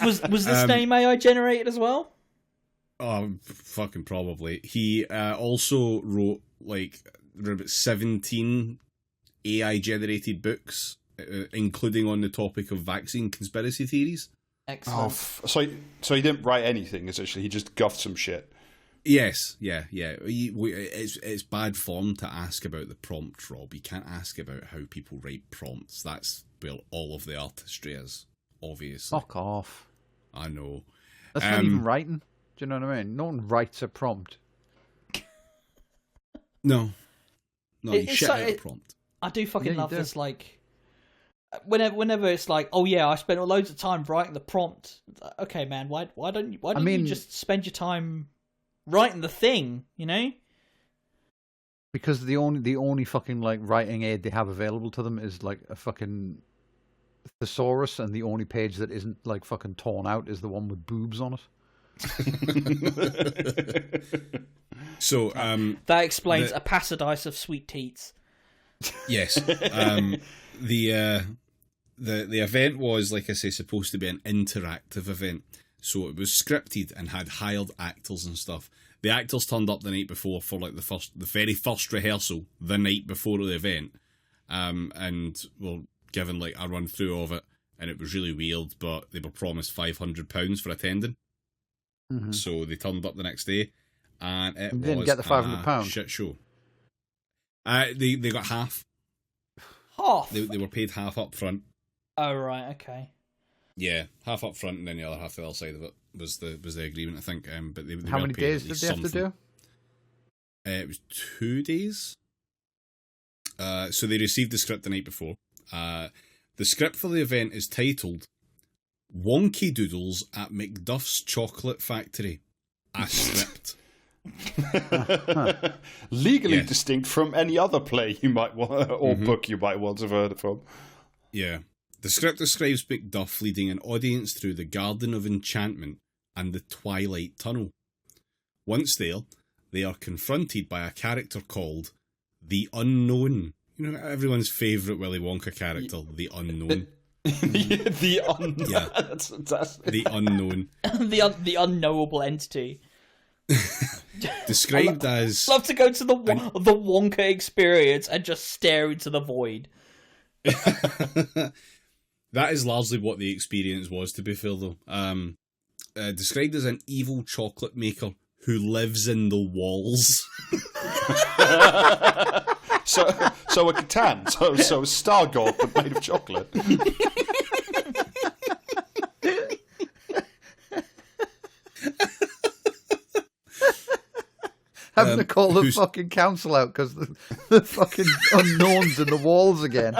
Was this name AI generated as well? Oh, fucking probably. He also wrote like about 17 AI generated books, including on the topic of vaccine conspiracy theories. Excellent. So he didn't write anything, essentially. He just guffed some shit. Yes, yeah. It's bad form to ask about the prompt, Rob. You can't ask about how people write prompts. That's where all of the artistry is, obviously. Fuck off. I know. That's not even writing. Do you know what I mean? No one writes a prompt. No, you shit out a like, prompt. I do fucking love do. this, like... Whenever it's like, oh yeah, I spent loads of time writing the prompt. Okay, man, why don't you just spend your time writing the thing, you know? Because the only fucking like writing aid they have available to them is like a fucking thesaurus, and the only page that isn't like fucking torn out is the one with boobs on it. So that explains a paradise of sweet teats. Yes. The event was, like I say, supposed to be an interactive event. So it was scripted and had hired actors and stuff. The actors turned up the night before for like the very first rehearsal the night before the event, and were given like a run through of it, and it was really weird. But they were promised £500 for attending, so they turned up the next day, and it was didn't get the £500 shit show. They got half. Half. They were paid half up front. Oh right, okay. Yeah, half up front, and then the other half the other side of it was the agreement, I think. But they How were many paid days at did least they have to something. do? It was 2 days. So they received the script the night before. The script for the event is titled Wonky Doodles at McDuff's Chocolate Factory. A script. Legally distinct from any other play you might want, or book you might once have heard from. Yeah. The script describes Macduff leading an audience through the Garden of Enchantment and the Twilight Tunnel. Once there, they are confronted by a character called the Unknown. You know, everyone's favourite Willy Wonka character, the Unknown. The Unknown. Yeah. That's fantastic. The Unknown. the unknowable entity. Described as... Love to go to the Wonka experience and just stare into the void. That is largely what the experience was, to be fair, though. Described as an evil chocolate maker who lives in the walls. so a Catan, so a Star God, but made of chocolate. Having to call the fucking council out because the fucking unknowns in the walls again.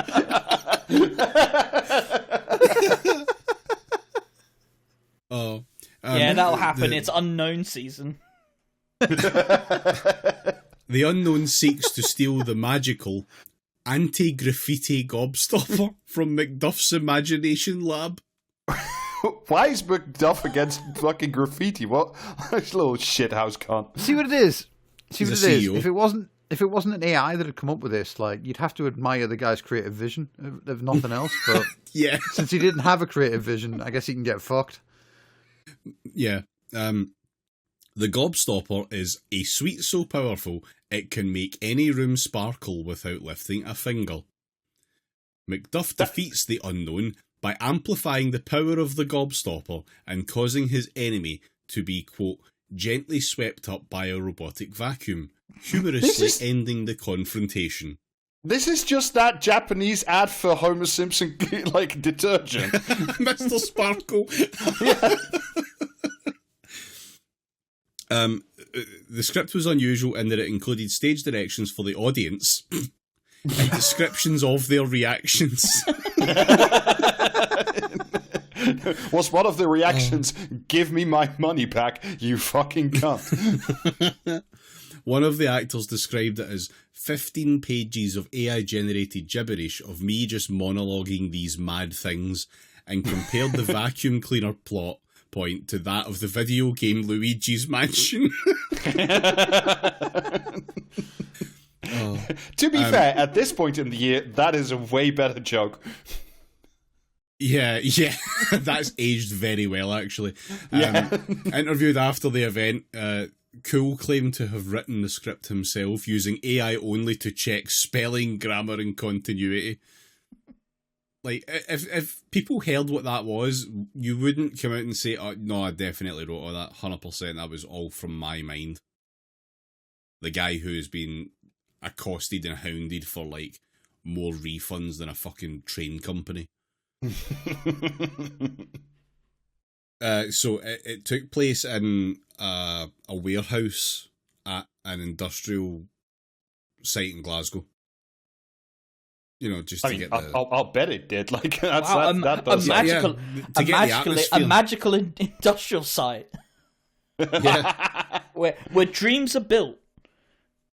Yeah, that'll happen. It's unknown season. The Unknown seeks to steal the magical anti-graffiti gobstopper from Macduff's imagination lab. Why is Macduff against fucking graffiti? What? This little shithouse cunt. See what it is. CEO. If it wasn't an AI that had come up with this, like, you'd have to admire the guy's creative vision, if nothing else. But yeah, since he didn't have a creative vision, I guess he can get fucked. Yeah. The gobstopper is a sweet so powerful it can make any room sparkle without lifting a finger. Macduff defeats the Unknown by amplifying the power of the gobstopper and causing his enemy to be, quote, gently swept up by a robotic vacuum, humorously ending the confrontation. This is just that Japanese ad for Homer Simpson, like, detergent. Mr. Sparkle. The script was unusual in that it included stage directions for the audience and descriptions of their reactions. Was one of the reactions, give me my money back, you fucking cunt. One of the actors described it as 15 pages of AI-generated gibberish of me just monologuing these mad things, and compared the vacuum cleaner plot point to that of the video game Luigi's Mansion. To be fair, at this point in the year, that is a way better joke. Yeah, that's aged very well, actually. Yeah. Interviewed after the event, Cool claimed to have written the script himself using AI only to check spelling, grammar, and continuity. Like, if people heard what that was, you wouldn't come out and say, oh, no, I definitely wrote all that, 100%, that was all from my mind. The guy who's been accosted and hounded for, like, more refunds than a fucking train company. So it took place in a warehouse at an industrial site in Glasgow. You know, just to get the... I'll bet it did. Like, that's, wow, that does a magical industrial site. Yeah. where dreams are built.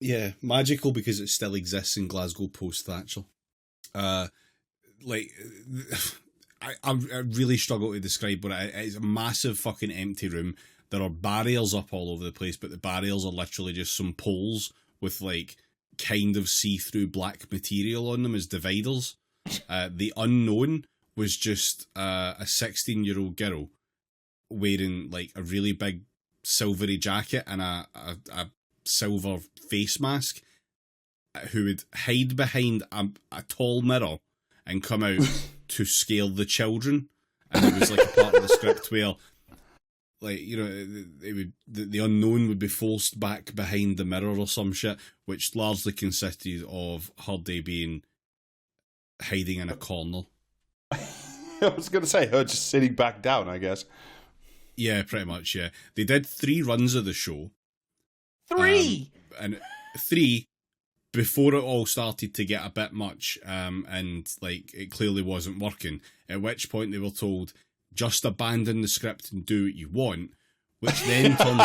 Yeah, magical because it still exists in Glasgow post-Thatcher. Like, I really struggle to describe, but it's a massive fucking empty room. There are barriers up all over the place, but the barriers are literally just some poles with, like, kind of see-through black material on them as dividers. The Unknown was just a 16-year-old girl wearing, like, a really big silvery jacket and a silver face mask who would hide behind a tall mirror and come out to scare the children. And it was like a part of the script where, like, you know, the Unknown would be forced back behind the mirror or some shit, which largely consisted of her day being hiding in a corner. I was going to say, her just sitting back down, I guess. Yeah, pretty much, yeah. They did 3 runs of the show. 3? And 3 before it all started to get a bit much, and, like, it clearly wasn't working, at which point they were told, just abandon the script and do what you want, which then turned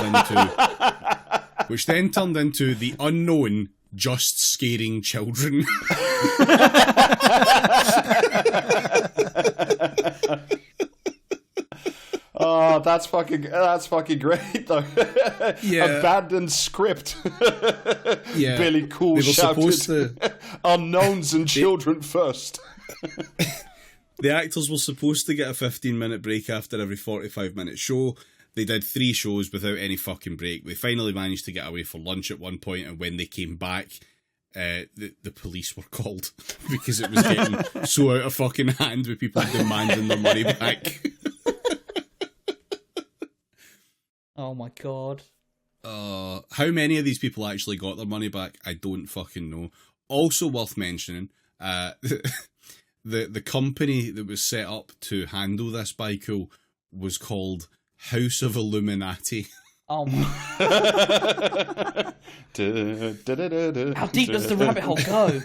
into the unknown just scaring children. Oh, that's fucking great though. Yeah. Abandoned script. Yeah. Billy Cool They were shouted, supposed to... unknowns and children first. The actors were supposed to get a 15-minute break after every 45-minute show. They did 3 shows without any fucking break. They finally managed to get away for lunch at one point, and when they came back, the police were called because it was getting so out of fucking hand with people demanding their money back. Oh my god. How many of these people actually got their money back? I don't fucking know. Also worth mentioning, the company that was set up to handle this by Cool was called House of Illuminati. Oh my. How deep does the rabbit hole go?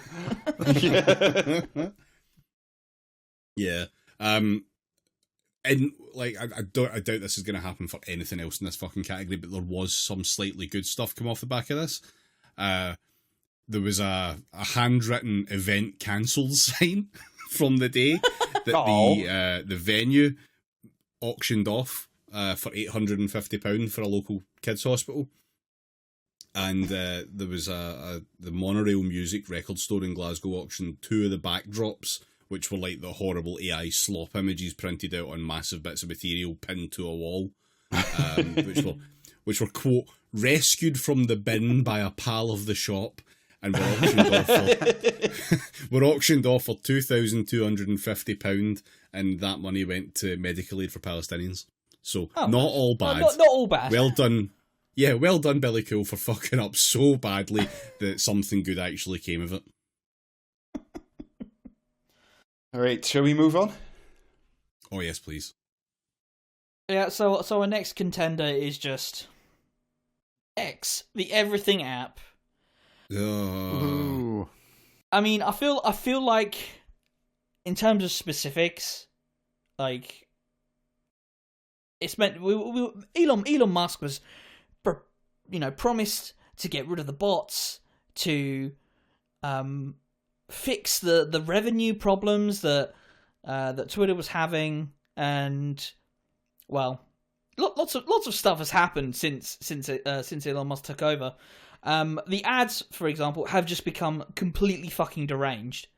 Yeah. And like I doubt this is going to happen for anything else in this fucking category, but there was some slightly good stuff come off the back of this. There was a handwritten event cancelled sign from the day that the venue auctioned off for £850 for a local kids hospital. And there was the Monorail Music record store in Glasgow auctioned 2 of the backdrops, which were like the horrible AI slop images printed out on massive bits of material pinned to a wall, which were quote rescued from the bin by a pal of the shop and were auctioned off for £2,250, and that money went to medical aid for Palestinians. So not all bad. Not all bad. Well done. Yeah, well done, Billy Cool, for fucking up so badly that something good actually came of it. All right, shall we move on? Oh yes, please. Yeah, so our next contender is just X, the everything app. Ooh. I mean, I feel like in terms of specifics, like it's meant Elon Musk was, promised to get rid of the bots, to fix the revenue problems that Twitter was having, and well, lots of stuff has happened since Elon Musk took over. The ads, for example, have just become completely fucking deranged.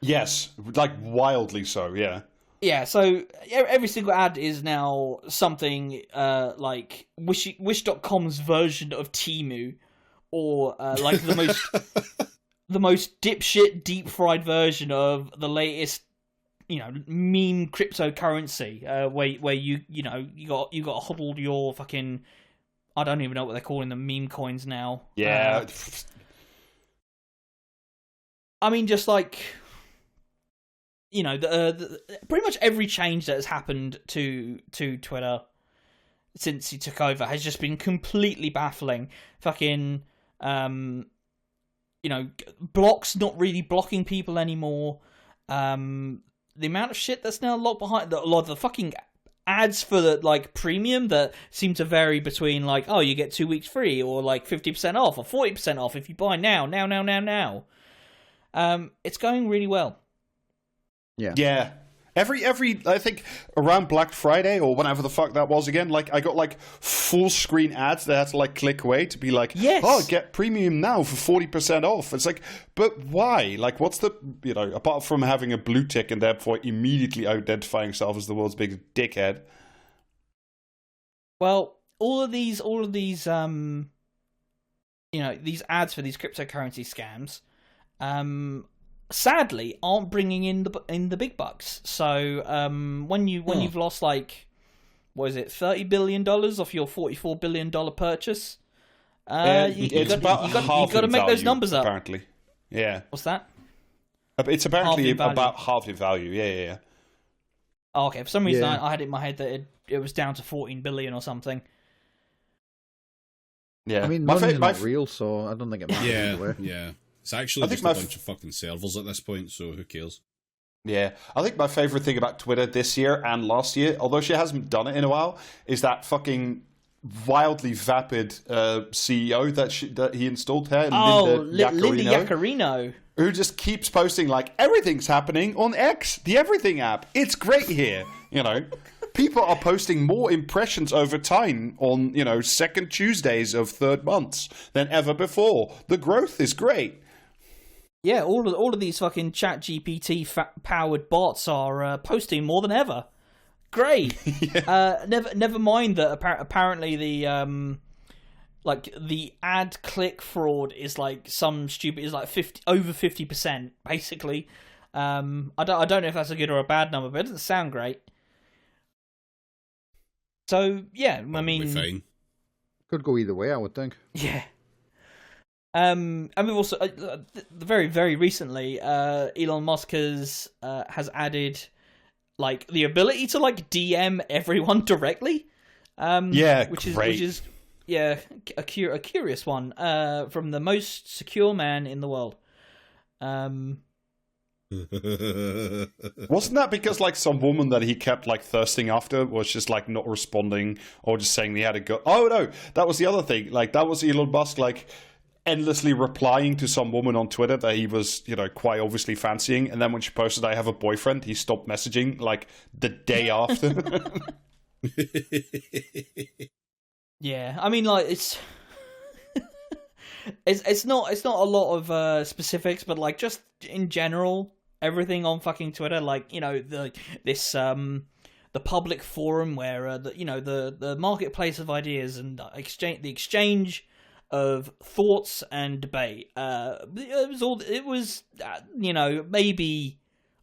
Yes, like wildly so. Yeah. Yeah, so every single ad is now something like Wish.com's version of Temu, or like the most dipshit, deep fried version of the latest, meme cryptocurrency, where you got to hodl your fucking, I don't even know what they're calling them, meme coins now. Yeah. I mean, just like, pretty much every change that has happened to Twitter since he took over has just been completely baffling. Fucking, blocks not really blocking people anymore. The amount of shit that's now locked behind a lot of the fucking ads for the like premium that seem to vary between like, oh, you get 2 weeks free, or like 50% off or 40% off if you buy now. It's going really well. Yeah. Every I think around Black Friday or whenever the fuck that was again, like I got like full screen ads that I had to like click away to be like, yes. Oh, get premium now for 40% off. It's like, but why? Like, what's the, apart from having a blue tick and therefore immediately identifying yourself as the world's biggest dickhead? Well, all of these these ads for these cryptocurrency scams, sadly aren't bringing in the big bucks. So when you've lost like, what is it, $30 billion off your $44 billion purchase, you got to make those numbers up. Apparently, yeah. What's that? It's apparently about half the value. Yeah. Oh, okay. For some reason, I had it in my head that it was down to 14 billion or something. Yeah, I mean, money's not real, so I don't think it matters either way. Yeah. It's actually just a bunch of fucking servers at this point, so who cares? Yeah, I think my favorite thing about Twitter this year and last year, although she hasn't done it in a while, is that fucking wildly vapid CEO that he installed her, Linda Yaccarino, who just keeps posting like everything's happening on X, the Everything app. It's great here, you know. People are posting more impressions over time on, you know, second Tuesdays of third months than ever before. The growth is great. Yeah, all of these fucking ChatGPT powered bots are posting more than ever. Great. Yeah. Never mind that apparently the the ad click fraud is like some stupid is like over 50% basically. I don't know if that's a good or a bad number, but it doesn't sound great. So yeah, I mean, fine. Could go either way, I would think. Yeah. And we've also very, very recently, Elon Musk has added like the ability to like DM everyone directly. Which is a curious one. From the most secure man in the world. Wasn't that because like some woman that he kept like thirsting after was just like not responding or just saying he had a go? Oh no, that was the other thing. Like that was Elon Musk like endlessly replying to some woman on Twitter that he was, you know, quite obviously fancying, and then when she posted I have a boyfriend, he stopped messaging like the day after. Yeah, I mean, like it's not a lot of specifics, but like just in general, everything on fucking Twitter, like, you know, the public forum where the marketplace of ideas and the exchange of thoughts and debate. It was maybe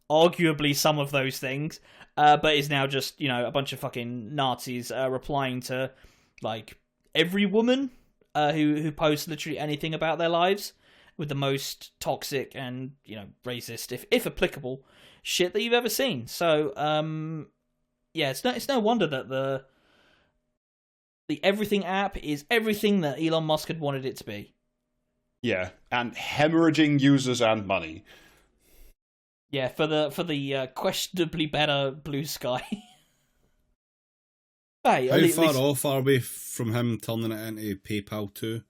arguably some of those things, but is now just, you know, a bunch of fucking Nazis replying to like every woman who posts literally anything about their lives with the most toxic and, you know, racist, if applicable, shit that you've ever seen. So yeah, it's no wonder that the Everything app is everything that Elon Musk had wanted it to be. Yeah, and hemorrhaging users and money. Yeah, for the questionably better Blue Sky. Hey, how far off are we from him turning it into PayPal too?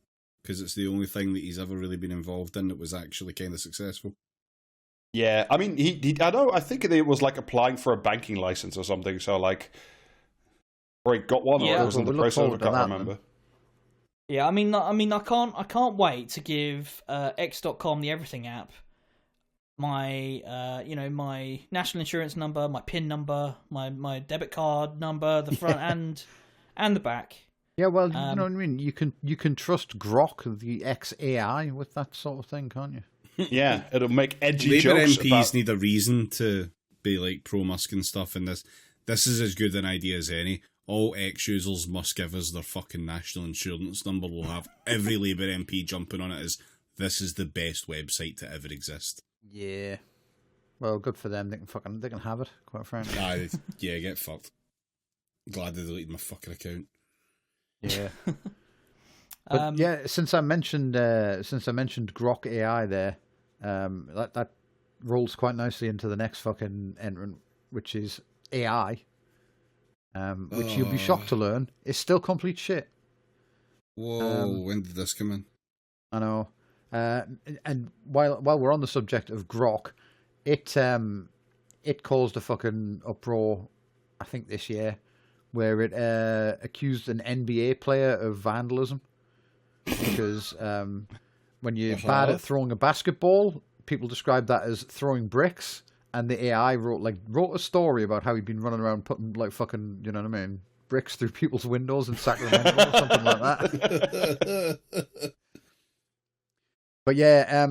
Because it's the only thing that he's ever really been involved in that was actually kind of successful. Yeah, I mean, I think it was like applying for a banking license or something. So like, or he got one, or it was in the process. I can't remember. Yeah, I mean, I can't wait to give X.com, the Everything app, my my national insurance number, my PIN number, my debit card number, the front and the back. Yeah, well, you know what I mean. You can trust Grok, the XAI, with that sort of thing, can't you? Yeah, it'll make edgy Labour jokes. MPs need a reason to be like pro Musk and stuff, and this is as good an idea as any. All ex-users must give us their fucking national insurance number. We'll have every Labour MP jumping on it as this is the best website to ever exist. Yeah. Well, good for them. They can have it, quite frankly. Yeah, get fucked. Glad they deleted my fucking account. Yeah. But yeah, since I mentioned Grok AI there, that rolls quite nicely into the next fucking entrant, which is AI. Which you'll be shocked to learn is still complete shit. Whoa! When did this come in? I know. And while we're on the subject of Grok, it caused a fucking uproar, I think this year, where it accused an NBA player of vandalism because when you're bad at throwing a basketball, people describe that as throwing bricks. And the AI wrote a story about how he'd been running around putting like fucking, you know what I mean, bricks through people's windows in Sacramento or something like that. But yeah,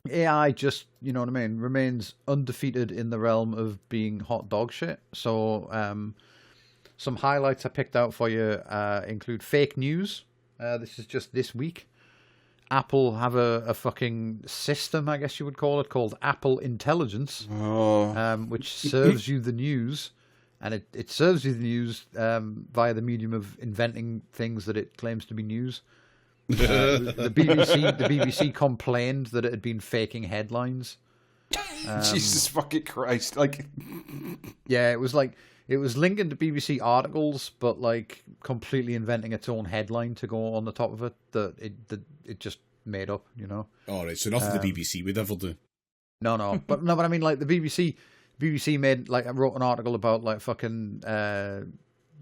AI just, you know what I mean, remains undefeated in the realm of being hot dog shit. So some highlights I picked out for you include fake news. This is just this week. Apple have a fucking system, I guess you would call it, called Apple Intelligence, which serves you the news, and it serves you the news via the medium of inventing things that it claims to be news. The BBC complained that it had been faking headlines, Jesus fucking Christ! Like, yeah, it was linking to BBC articles, but like completely inventing its own headline to go on the top of it that it just made up, you know. All right, so enough of the BBC would ever do. No, but I mean, like the BBC made wrote an article about like fucking the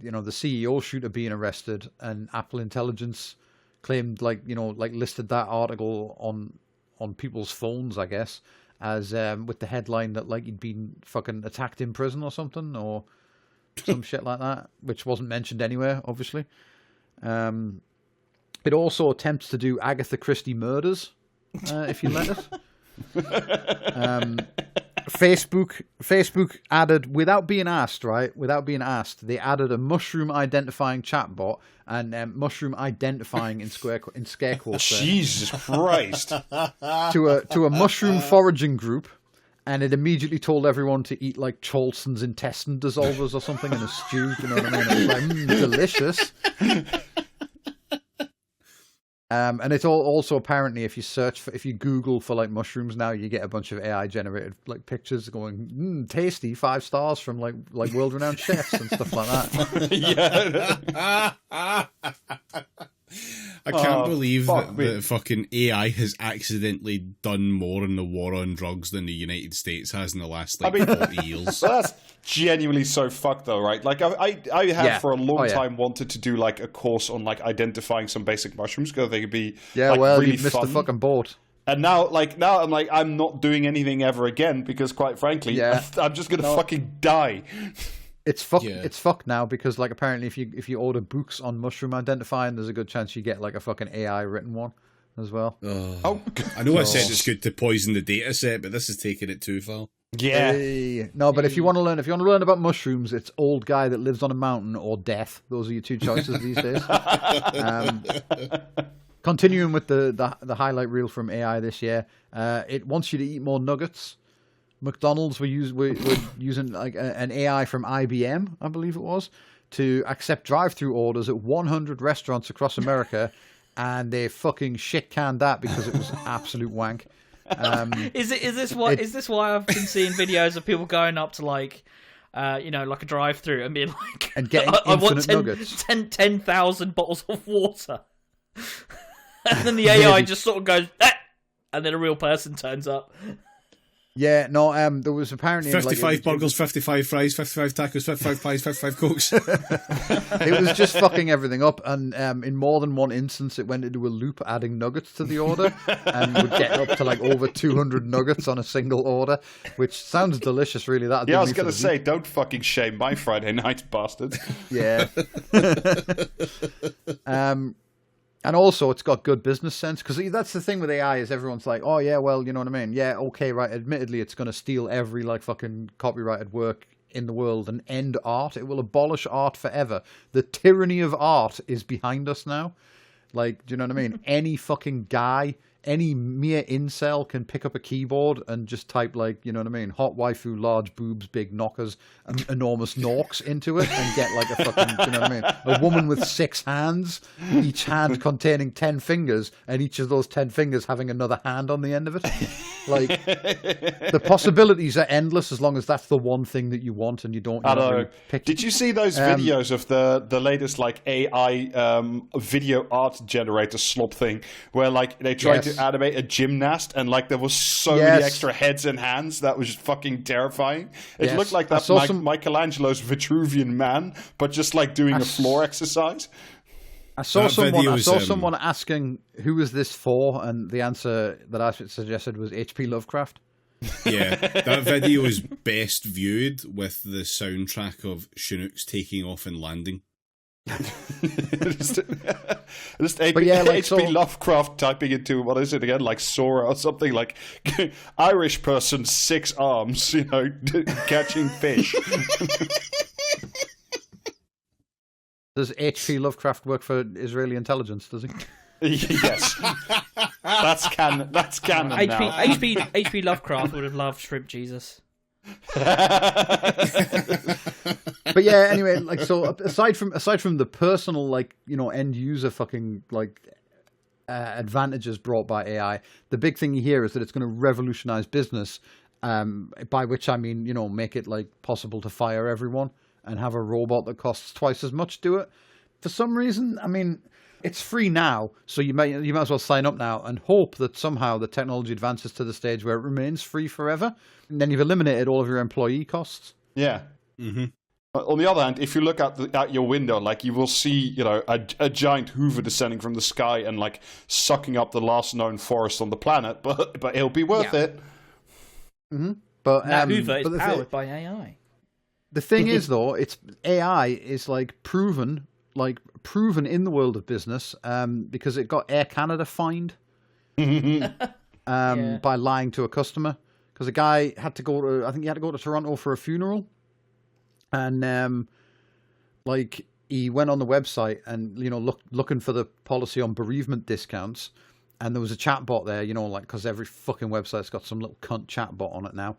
CEO shooter being arrested, and Apple Intelligence claimed listed that article on people's phones, I guess, as with the headline that like he'd been fucking attacked in prison or something or some shit like that, which wasn't mentioned anywhere, obviously. It also attempts to do Agatha Christie murders, if you let it. Facebook added, without being asked, they added a mushroom identifying chatbot and mushroom identifying in scare quotes Jesus Christ, to a mushroom foraging group, and it immediately told everyone to eat like Cholson's intestine dissolvers or something in a stew. You know what I mean? It was like delicious. And it's also apparently if you Google for like mushrooms now, you get a bunch of AI generated like pictures going tasty 5 stars from like world renowned chefs and stuff like that. I can't believe that fucking AI has accidentally done more in the war on drugs than the United States has in the last 40 years. That's genuinely so fucked though, right? Like I have for a long time wanted to do like a course on like identifying some basic mushrooms because they could be really you missed the fucking boat. And now I'm not doing anything ever again because quite frankly I'm just gonna fucking die. It's fucked. Yeah. It's fucked now because like apparently if you order books on mushroom identifying, there's a good chance you get like a fucking AI written one as well. I know I said it's good to poison the data set, but this is taking it too far. Yeah. No, but if you want to learn about mushrooms, it's old guy that lives on a mountain or death. Those are your two choices these days. Continuing with the highlight reel from AI this year, it wants you to eat more nuggets. McDonald's were using like an AI from IBM, I believe it was, to accept drive-through orders at 100 restaurants across America, and they fucking shit canned that because it was absolute wank. Is this why I've been seeing videos of people going up to like a drive-through and being like, and getting infinite nuggets, 10,000 bottles of water, and then the AI just sort of goes, and then a real person turns up. Yeah, no, there was apparently 55 burgers, 55 fries, 55 tacos, 55 pies, 55 cokes. It was just fucking everything up, and in more than one instance, it went into a loop adding nuggets to the order, and would get up to like over 200 nuggets on a single order, which sounds delicious, really. I was going to say, don't fucking shame my Friday night, bastards. Yeah. And also, it's got good business sense, because that's the thing with AI is everyone's like, oh, yeah, well, you know what I mean? Yeah, okay, right. Admittedly, it's going to steal every, like, fucking copyrighted work in the world and end art. It will abolish art forever. The tyranny of art is behind us now. Like, do you know what I mean? Any fucking guy, any mere incel can pick up a keyboard and just type, like, you know what I mean? Hot waifu, large boobs, big knockers, and enormous norks into it and get, like, a fucking, do you know what I mean? A woman with 6 hands, each hand containing 10 fingers, and each of those 10 fingers having another hand on the end of it. Like, the possibilities are endless as long as that's the one thing that you want and you don't really pick. Did you see those videos of the latest, like, AI video art generator slop thing where, like, they tried to animate a gymnast and like there was so many extra heads and hands that was just fucking terrifying. It looked like that Michelangelo's Vitruvian Man, but just like doing a floor exercise. I saw someone asking who is this for, and the answer that I suggested was H.P. Lovecraft. Yeah, that video is best viewed with the soundtrack of Chinooks taking off and landing. just H.P. Lovecraft typing into, what is it again, like Sora or something, like Irish person, 6 arms, you know, catching fish. Does H.P. Lovecraft work for Israeli intelligence, does he? Yes. That's canon now. H.P. Lovecraft would have loved Shrimp Jesus. But yeah, anyway, like, so aside from the personal, like, you know, end user fucking like advantages brought by AI, the big thing you hear is that it's going to revolutionize business, By which I mean, make it like possible to fire everyone and have a robot that costs twice as much to do it. For some reason, I mean, it's free now, so you might as well sign up now and hope that somehow the technology advances to the stage where it remains free forever, and then you've eliminated all of your employee costs. Yeah. Mm-hmm. On the other hand, if you look out your window, like you will see, a giant Hoover descending from the sky and like sucking up the last known forest on the planet, but it'll be worth it. Mm-hmm. But Hoover is powered by AI. The thing is, though, AI is proven in the world of business, because it got Air Canada fined by lying to a customer, because a guy had to go to Toronto for a funeral, and he went on the website and looking for the policy on bereavement discounts, and there was a chatbot there, because every fucking website's got some little cunt chatbot on it now.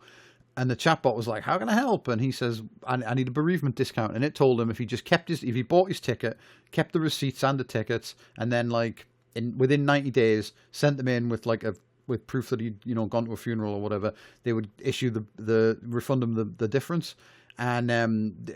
And the chatbot was like, "How can I help?" And he says, "I need a bereavement discount." And it told him if he bought his ticket, kept the receipts and the tickets, and then within 90 days sent them in with with proof that he'd gone to a funeral or whatever, they would issue refund him the difference. And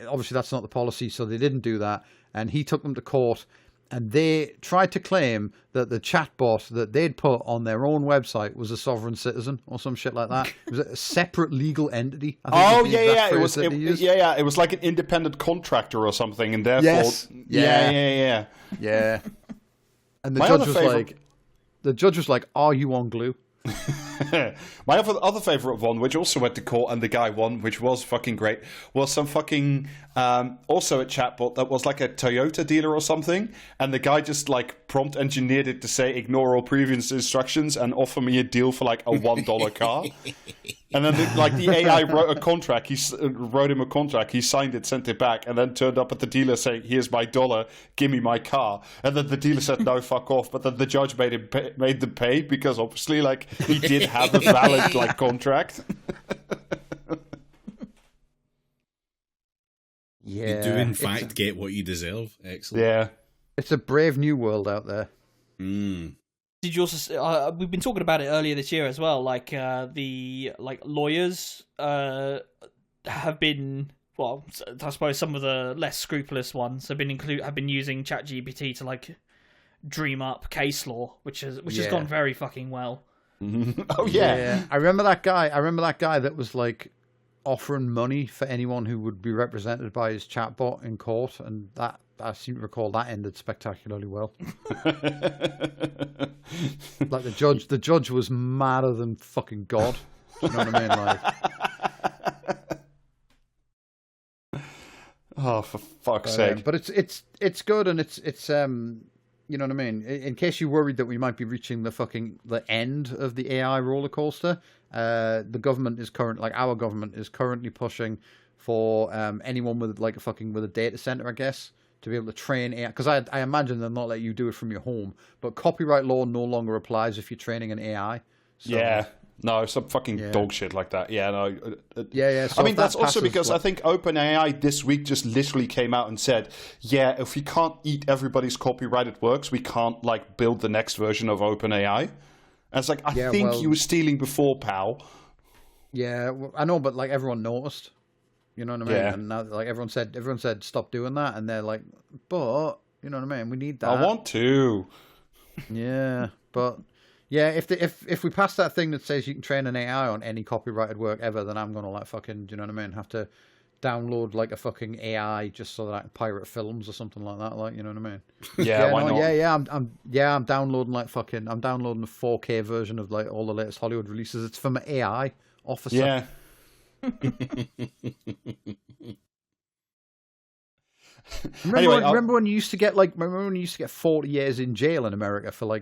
obviously that's not the policy, so they didn't do that. And he took them to court. And they tried to claim that the chatbot that they'd put on their own website was a sovereign citizen or some shit like that. It was a separate legal entity. It was like an independent contractor or something, and therefore, yeah. And the judge was like, "Are you on glue?" My other favorite one, which also went to court and the guy won, which was fucking great, was some fucking also a chatbot that was like a Toyota dealer or something, and the guy just prompt engineered it to say ignore all previous instructions and offer me a deal for a $1 car. And then the AI wrote a contract. He wrote him a contract. He signed it, sent it back, and then turned up at the dealer saying, "Here's my $1. Give me my car." And then the dealer said, "No, fuck off." But then the judge made them pay because obviously he did have a valid contract. Yeah, you do in fact get what you deserve. Excellent. Yeah, it's a brave new world out there. Did you also? We've been talking about it earlier this year as well. The lawyers have been. Well, I suppose some of the less scrupulous ones have been using ChatGPT to dream up case law, which has gone very fucking well. Oh yeah. I remember that guy. That was offering money for anyone who would be represented by his chatbot in court, and that I seem to recall that ended spectacularly well. The judge was madder than fucking God. You know what I mean? Oh, for fuck's sake! But it's good, and it's you know what I mean. In case you worried that we might be reaching the end of the AI roller coaster, the government is our government is currently pushing for anyone with with a data center, I guess, to be able to train AI. Because I imagine they'll not let you do it from your home, but copyright law no longer applies if you're training an AI. So, yeah. No, some fucking dog shit like that. Yeah, no. Yeah. So I mean, that's also because I think OpenAI this week just literally came out and said, "Yeah, if we can't eat everybody's copyrighted works, we can't build the next version of OpenAI." And it's I think you were stealing before, pal. Yeah, I know, but everyone noticed. You know what I mean? Yeah. And now, everyone said stop doing that, and they're but you know what I mean? We need that. I want to. Yeah, but. Yeah, if we pass that thing that says you can train an AI on any copyrighted work ever, then I'm gonna do you know what I mean? Have to download a fucking AI just so that I can pirate films or something like that, you know what I mean? Yeah, why not? I'm downloading I'm downloading the 4K version of all the latest Hollywood releases. It's from an AI officer. Yeah. Remember when you used to get 40 years in jail in America for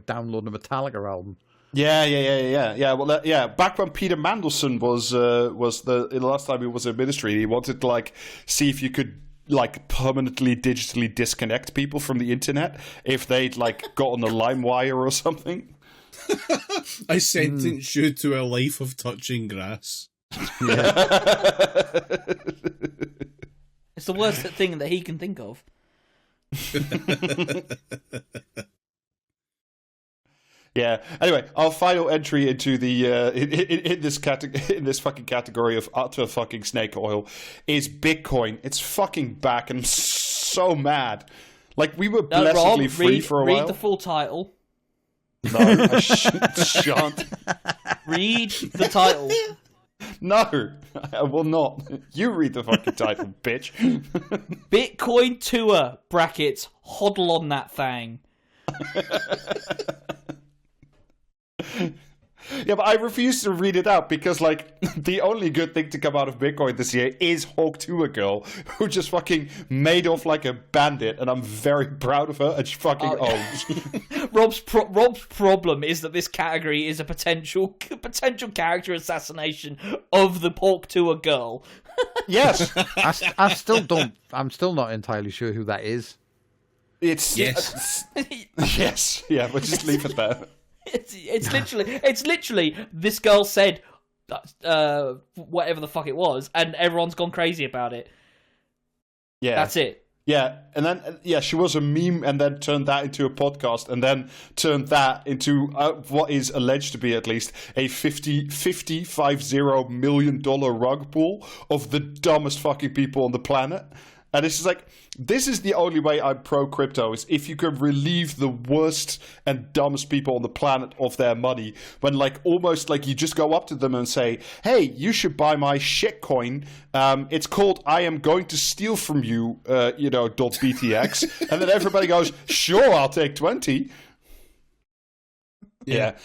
downloading a Metallica album? Yeah. Well, back when Peter Mandelson was the last time he was in ministry, he wanted to see if you could permanently digitally disconnect people from the internet if they'd got on a LimeWire or something. I sentence you to a life of touching grass. Yeah. It's the worst thing that he can think of. Yeah. Anyway, our final entry into the in this fucking category of utter fucking snake oil is Bitcoin. It's fucking back, and I'm so mad. Like, we were blessedly free for a while. Read the full title. No, I shan't. Read the title. No, I will not. You read the fucking title, bitch. Bitcoin tour, brackets, hodl on that thing. Yeah, but I refuse to read it out because, like, the only good thing to come out of Bitcoin this year is Hawk Tour Girl, who just fucking made off like a bandit, and I'm very proud of her, and she fucking owns. Rob's problem is that this category is a potential character assassination of the Hawk Tour Girl. Yes. I'm still not entirely sure who that is. It's yes, yeah, but just leave it there. It's literally this girl said whatever the fuck it was, and everyone's gone crazy about it. Yeah, that's it. Yeah, and then she was a meme, and then turned that into a podcast, and then turned that into what is alleged to be at least a $50 million rug pull of the dumbest fucking people on the planet. And it's just like, this is the only way I'm pro crypto, is if you can relieve the worst and dumbest people on the planet of their money, when like almost like you just go up to them and say, hey, you should buy my shitcoin. It's called I am going to steal from you, .btx. And then everybody goes, sure, I'll take 20. Yeah.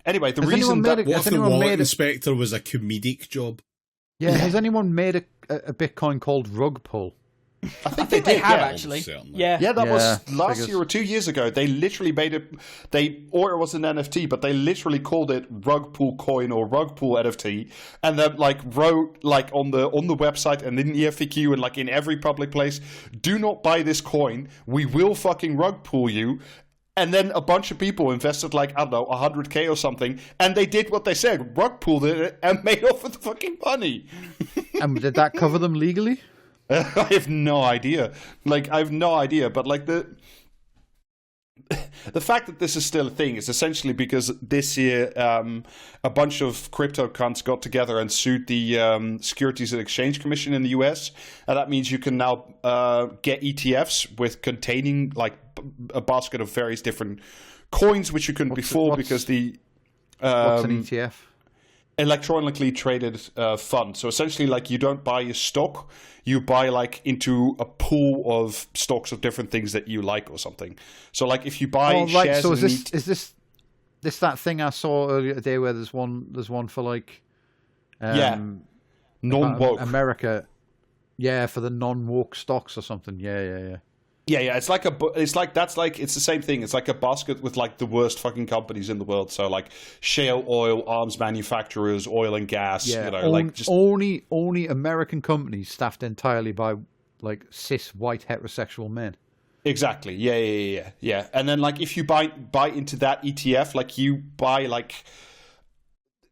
Anyway, the reason that... What if the wallet inspector was a comedic job? Yeah, has anyone made a Bitcoin called rug pull? I think they have actually. Yeah, that was last year or 2 years ago. They literally made it. Or it was an NFT, but they literally called it rug pull coin or rug pull NFT, and then like wrote like on the website and in the FAQ and like in every public place, do not buy this coin. We will fucking rug pull you. And then a bunch of people invested like, I don't know, 100K or something, and they did what they said, rug pulled it and made off with the fucking money. And did that cover them legally? I have no idea. But like the fact that this is still a thing is essentially because this year a bunch of crypto cunts got together and sued the Securities and Exchange Commission in the US, and that means you can now get ETFs with containing like a basket of various different coins, which you couldn't before because the what's an ETF? Electronically traded fund. So essentially, like, you don't buy a stock, you buy like into a pool of stocks of different things that you like or something. So like if you buy shares, so is this that thing I saw earlier today where there's one for like non-woke America, for the non-woke stocks or something. Yeah, it's the same thing. It's like a basket with like the worst fucking companies in the world. So like shale oil, arms manufacturers, oil and gas. Only American companies staffed entirely by like cis white heterosexual men. Exactly. Yeah. And then like if you buy into that ETF, like you buy like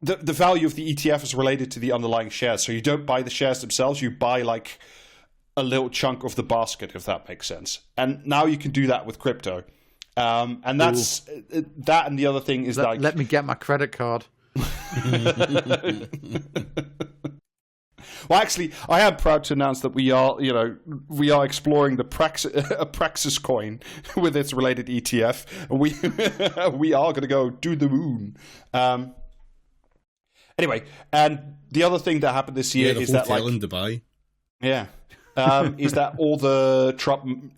the value of the ETF is related to the underlying shares. So you don't buy the shares themselves. You buy like a little chunk of the basket, if that makes sense. And now you can do that with crypto. And that's that. And the other thing is let me get my credit card. Well, actually, I am proud to announce that we are exploring the Praxies coin with its related ETF. We are going to go to the moon. Anyway, and the other thing that happened this year is that like in Dubai. Yeah. Is that all the Trump...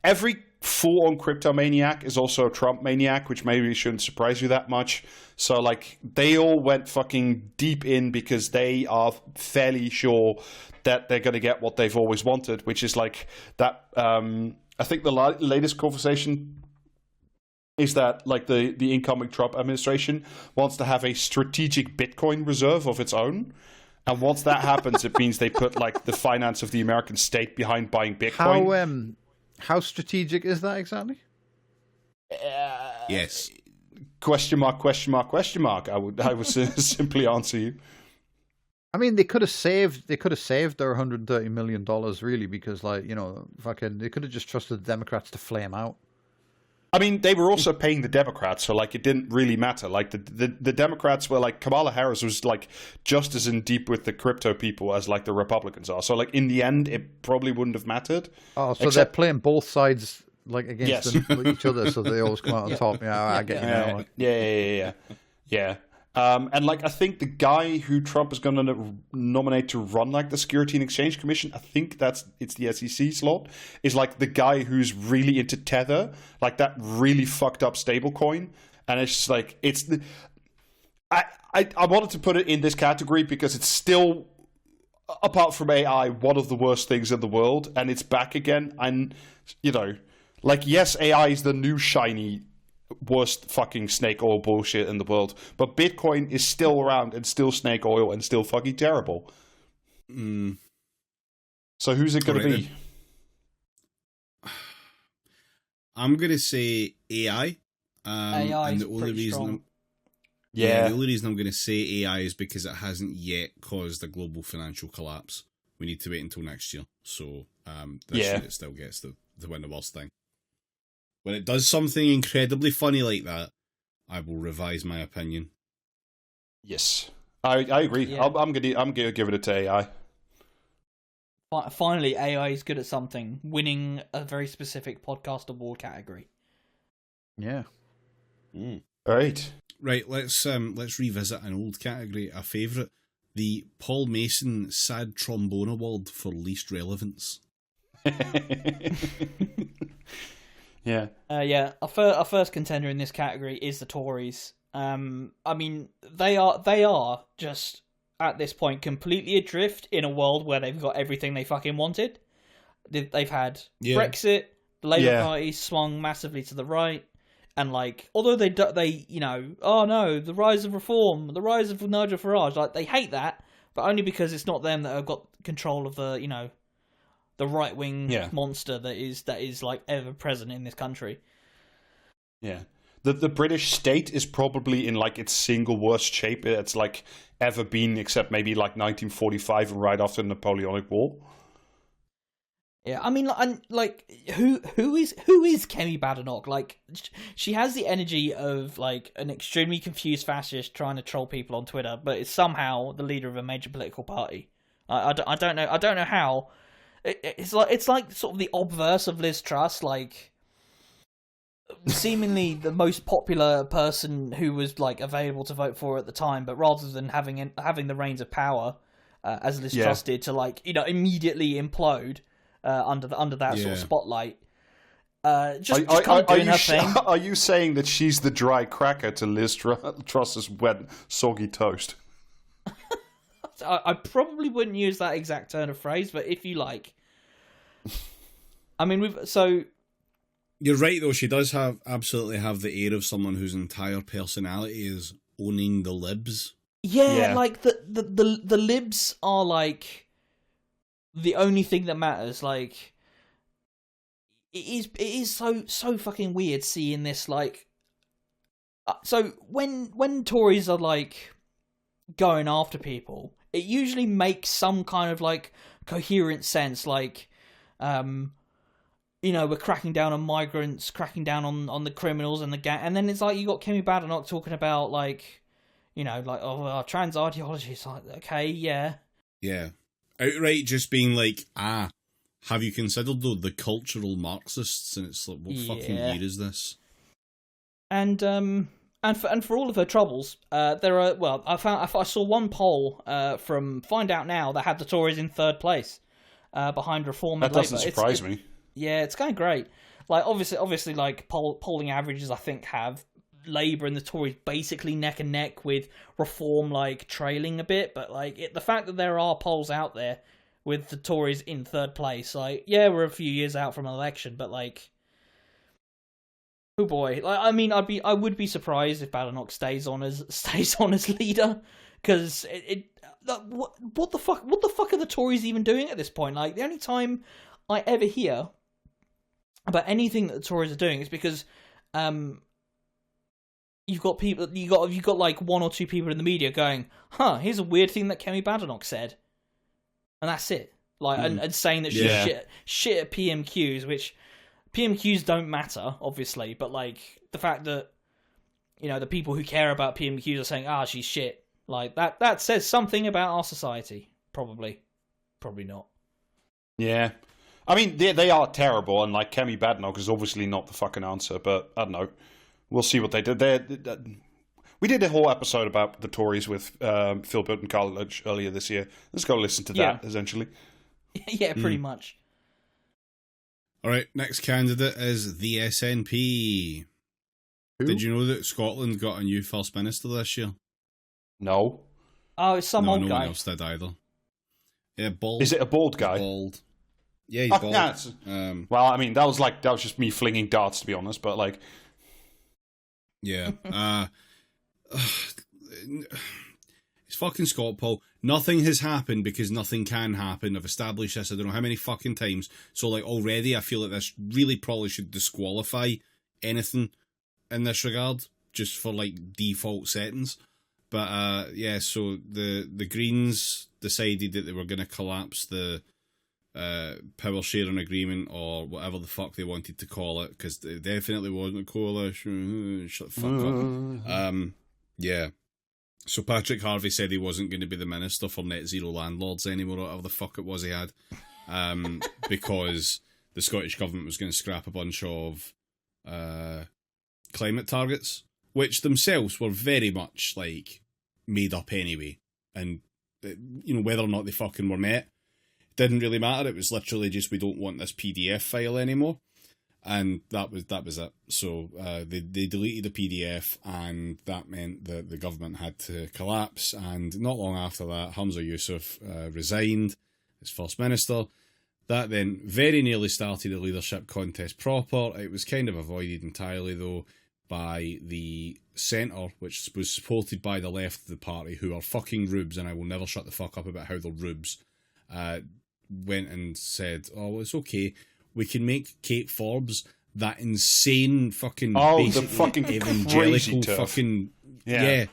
Every full-on crypto maniac is also a Trump maniac, which maybe shouldn't surprise you that much. So, like, they all went fucking deep in because they are fairly sure that they're going to get what they've always wanted, which is, like, that... I think the latest conversation is that, like, the incoming Trump administration wants to have a strategic Bitcoin reserve of its own. And once that happens, it means they put like the finance of the American state behind buying Bitcoin. How strategic is that exactly? Yes. Question mark. I would simply answer you. I mean, they could have saved their $130 million really, because like, fucking they could have just trusted the Democrats to flame out. I mean, they were also paying the Democrats, so like it didn't really matter. Like the Democrats were like, Kamala Harris was like just as in deep with the crypto people as like the Republicans are. So like in the end, it probably wouldn't have mattered. Oh, so they're playing both sides like against each other, so they always come out on top. Yeah, I get you now. Yeah. And like I think the guy who Trump is going to nominate to run like the Security and Exchange Commission, I think it's the SEC slot, is like the guy who's really into Tether, like that really fucked up stablecoin, and it's just like I wanted to put it in this category because it's still, apart from AI, one of the worst things in the world, and it's back again. And like yes, AI is the new shiny worst fucking snake oil bullshit in the world, but Bitcoin is still around and still snake oil and still fucking terrible. So who's it going to be? I'm going to say AI. AI and is pretty strong. The only reason I'm going to say AI is because it hasn't yet caused a global financial collapse. We need to wait until next year. So this year it still gets to win the worst thing. When it does something incredibly funny like that, I will revise my opinion. Yes, I agree. Yeah. I'm gonna give it to AI. Finally, AI is good at something, winning a very specific podcast award category. Yeah. All right. Right. Let's revisit an old category, a favourite, the Paul Mason Sad Trombone Award for least relevance. Yeah. Our first contender in this category is the Tories. I mean, they are just at this point completely adrift in a world where they've got everything they fucking wanted. They've had Brexit, the Labour Party swung massively to the right, and like, although they oh no, the rise of reform, the rise of Nigel Farage, like they hate that, but only because it's not them that have got control of the the right-wing monster that is like ever present in this country. Yeah. The British state is probably in like its single worst shape it's like ever been, except maybe like 1945 right after the Napoleonic War. Yeah, I mean, like who is Kemi Badenoch? Like, she has the energy of like an extremely confused fascist trying to troll people on Twitter, but is somehow the leader of a major political party. I don't know how. It's like sort of the obverse of Liz Truss, like seemingly the most popular person who was like available to vote for at the time, but rather than having the reins of power, as Liz Truss did, to like immediately implode under that sort of spotlight. Just kind of doing her thing. Are you saying that she's the dry cracker to Liz Truss's wet, soggy toast? I probably wouldn't use that exact turn of phrase, but if you like. I mean, You're right, though. She does absolutely have the air of someone whose entire personality is owning the libs. Yeah, like the libs are like the only thing that matters. Like, it is so fucking weird seeing this. Like, so when Tories are like going after people, it usually makes some kind of like coherent sense. Like, we're cracking down on migrants, cracking down on the criminals and the gang, and then it's like you got Kemi Badenoch talking about like, trans ideology. It's like, okay, yeah, outright just being like, have you considered though the cultural Marxists? And it's like, what fucking year is this? And for all of her troubles, there are. Well, I saw one poll from Find Out Now that had the Tories in third place, behind Reform and Labour. That doesn't surprise me. Yeah, it's kind of great. Like, obviously, like polling averages, I think, have Labour and the Tories basically neck and neck, with Reform like trailing a bit. But like the fact that there are polls out there with the Tories in third place, like, yeah, we're a few years out from an election, but like, oh boy, like, I mean, I would be surprised if Badenoch stays on as leader, because what the fuck are the Tories even doing at this point? Like, the only time I ever hear about anything that the Tories are doing is because you've got like one or two people in the media going, here's a weird thing that Kemi Badenoch said, and that's it. Like, and saying that she's shit at PMQs, which PMQs don't matter, obviously, but like the fact that the people who care about PMQs are saying, she's shit, like that says something about our society. Probably not. Yeah. I mean, they are terrible, and like Kemi Badenoch is obviously not the fucking answer, but I don't know. We'll see what they do. We did a whole episode about the Tories with Phil Burton College earlier this year. Let's go listen to that, essentially. Yeah, pretty much. All right, next candidate is the SNP. Who? Did you know that Scotland got a new First Minister this year? No. Oh, it's some old no guy. one else did either. Yeah, bald. Is it a bald guy? Bald. Yeah, he's bald. Yeah, well, I mean, that was just me flinging darts, to be honest, but like... Yeah. It's fucking Scott, Paul. Nothing has happened because nothing can happen. I've established this I don't know how many fucking times. So, like, already I feel like this really probably should disqualify anything in this regard, just for, like, default settings. But, yeah, so the Greens decided that they were going to collapse the power sharing agreement, or whatever the fuck they wanted to call it, because it definitely wasn't a coalition. Shut the fuck up. Yeah. So Patrick Harvey said he wasn't going to be the minister for net zero landlords anymore, or whatever the fuck it was he had, because the Scottish Government was going to scrap a bunch of climate targets, which themselves were very much, like, made up anyway. And, whether or not they fucking were met didn't really matter. It was literally just, we don't want this PDF file anymore. And that was it. So they deleted the PDF, and that meant that the government had to collapse. And not long after that, Hamza Yusuf resigned as First Minister. That then very nearly started a leadership contest proper. It was kind of avoided entirely, though, by the centre, which was supported by the left of the party, who are fucking rubes, and I will never shut the fuck up about how they're rubes, went and said, well, it's okay. We can make Kate Forbes that insane fucking the fucking evangelical fucking yeah.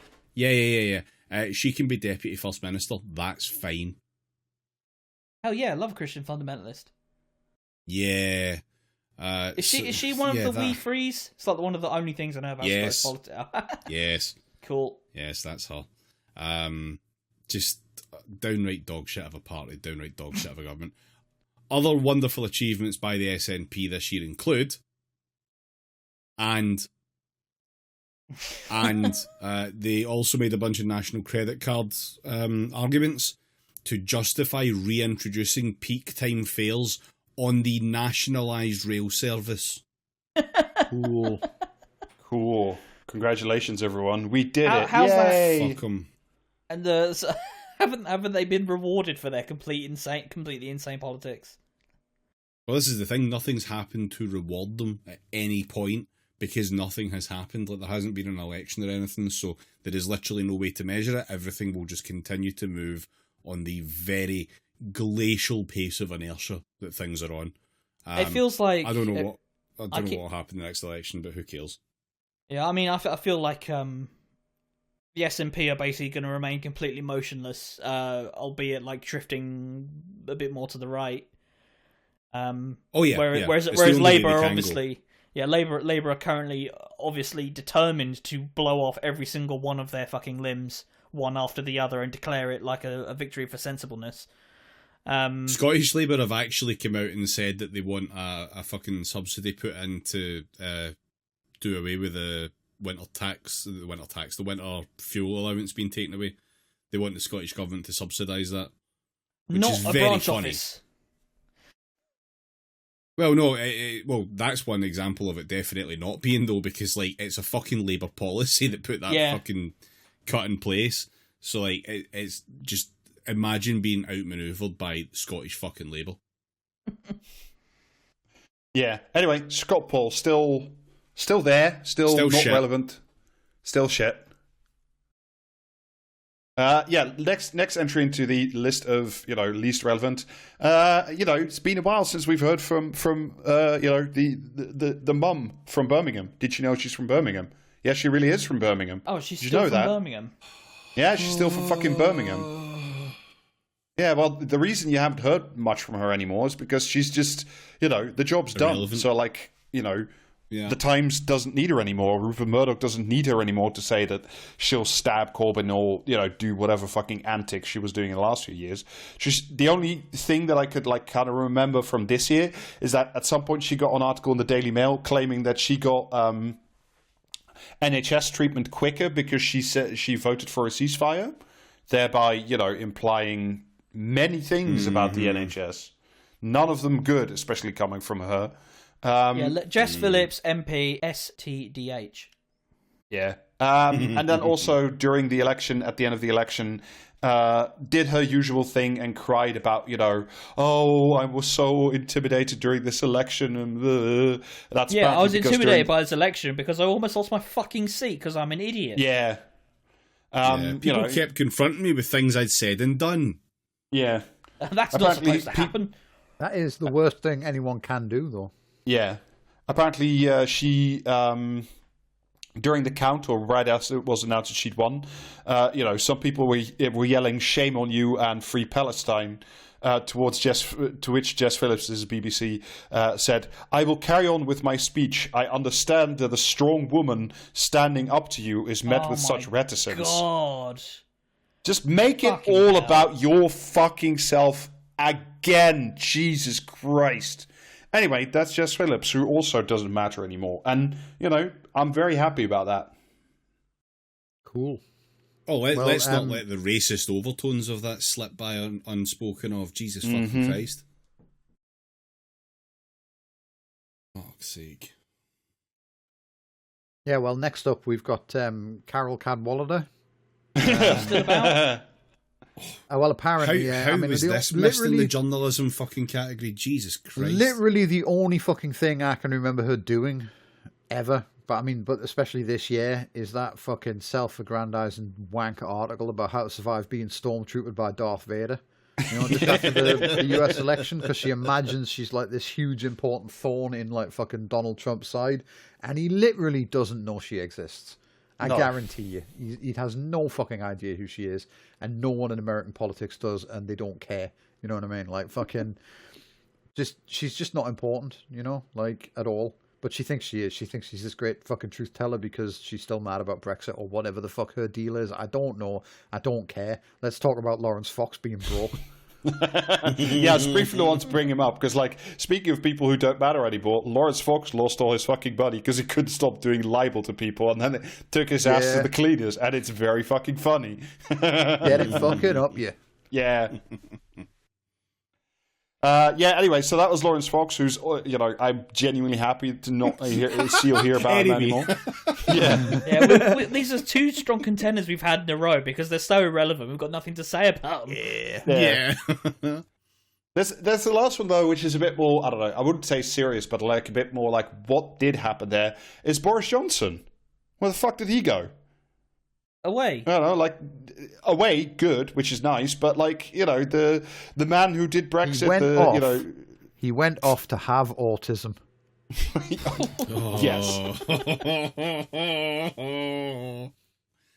She can be deputy first minister. That's fine. Hell yeah, I love a Christian fundamentalist. Yeah. Is she one of the wee frees? It's like one of the only things I know about Scottish politics. Yes. Cool. Yes, that's her. Just downright dog shit of a party, downright dog shit of a government. Other wonderful achievements by the SNP this year include, and they also made a bunch of national credit card arguments to justify reintroducing peak time fares on the nationalised rail service. Cool. Congratulations, everyone. We did it. How's Yay. that? Fuck 'em. And haven't they been rewarded for their completely insane politics? Well, this is the thing. Nothing's happened to reward them at any point, because nothing has happened. Like, there hasn't been an election or anything, so there is literally no way to measure it. Everything will just continue to move on the very glacial pace of inertia that things are on. It feels like I don't know what will happen in the next election, but who cares? Yeah, I mean, I feel like the SNP are basically going to remain completely motionless, albeit like drifting a bit more to the right. Whereas Labour are obviously, Labour are currently obviously determined to blow off every single one of their fucking limbs, one after the other, and declare it like a victory for sensibleness. Scottish Labour have actually come out and said that they want a fucking subsidy put in to do away with the winter fuel allowance being taken away. They want the Scottish Government to subsidise that, which Not is a very branch funny. office. Well, no, that's one example of it definitely not being, though, because, like, it's a fucking Labour policy that put that fucking cut in place. So, like, it's just, imagine being outmanoeuvred by Scottish fucking Labour. Yeah. Anyway, Scott Paul still there, still not shit. relevant, still shit. Next entry into the list of least relevant. It's been a while since we've heard from the mum from Birmingham. Did you know she's from Birmingham? Yeah, she really is from Birmingham. Oh, she's Did still you know from that? Birmingham. Yeah, she's still from fucking Birmingham. Yeah, well, the reason you haven't heard much from her anymore is because she's just, the job's done. So, the Times doesn't need her anymore. Rupert Murdoch doesn't need her anymore to say that she'll stab Corbyn or, do whatever fucking antics she was doing in the last few years. The only thing that I could, kind of remember from this year is that at some point she got an article in the Daily Mail claiming that she got NHS treatment quicker because she said she voted for a ceasefire, thereby, implying many things about the NHS. None of them good, especially coming from her. Jess Phillips, MP, STDH. Yeah. And then also during the election, at the end of the election, did her usual thing and cried about, oh, I was so intimidated during this election. And that's I was intimidated by this election because I almost lost my fucking seat because I'm an idiot. Yeah. People kept confronting me with things I'd said and done. Yeah. That's not supposed to happen. That is the worst thing anyone can do, though. Yeah. Apparently, she, during the count, or right after it was announced that she'd won, some people were yelling, shame on you and free Palestine, to which Jess Phillips, this is BBC, said, I will carry on with my speech. I understand that a strong woman standing up to you is met with such reticence. God. Just make it all about your fucking self again. Jesus Christ. Anyway, that's Jess Phillips, who also doesn't matter anymore. And, I'm very happy about that. Cool. Oh, let's not let the racist overtones of that slip by unspoken of. Jesus fucking Christ. Fuck's sake. Yeah, well, next up we've got Carol Cadwallader. Still about? Well, apparently, how was this missed in the journalism fucking category? Jesus Christ! Literally the only fucking thing I can remember her doing ever, but especially this year, is that fucking self-aggrandizing wank article about how to survive being stormtroopered by Darth Vader. Just after the US election, because she imagines she's like this huge important thorn in like fucking Donald Trump's side, and he literally doesn't know she exists. I guarantee you, he has no fucking idea who she is, and no one in American politics does, and they don't care. You know what I mean? Like, fucking, she's just not important, at all. But she thinks she is. She thinks she's this great fucking truth teller because she's still mad about Brexit or whatever the fuck her deal is. I don't know. I don't care. Let's talk about Lawrence Fox being broke. Yeah, I just briefly want to bring him up because, speaking of people who don't matter anymore, Lawrence Fox lost all his fucking money because he couldn't stop doing libel to people, and then it took his ass to the cleaners, and it's very fucking funny. Get it fucking up, you. Yeah. Anyway, so that was Lawrence Fox, who's, I'm genuinely happy to not see or hear about him anymore. These are two strong contenders we've had in a row because they're so irrelevant. We've got nothing to say about them. Yeah. There's the last one, though, which is a bit more, I don't know, I wouldn't say serious, but a bit more what did happen there, is Boris Johnson. Where the fuck did he go? Away. I don't know, away, good, which is nice, but the man who did Brexit, he went off to have autism. Yes.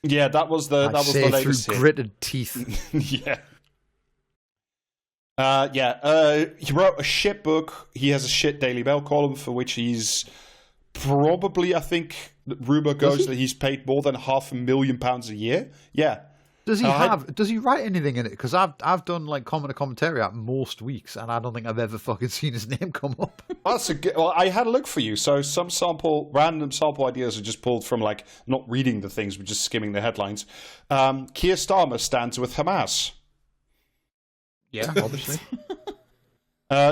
Yeah, that was the latest through gritted teeth. He wrote a shit book. He has a shit Daily Mail column for which he's probably, I think, rumor goes that he's paid more than £500,000 a year. Yeah. Does he write anything in it? Because I've done comment commentary at most weeks, and I don't think I've ever fucking seen his name come up. I had a look for you. So some random sample ideas are just pulled from not reading the things, but just skimming the headlines. Keir Starmer stands with Hamas. Yeah, obviously.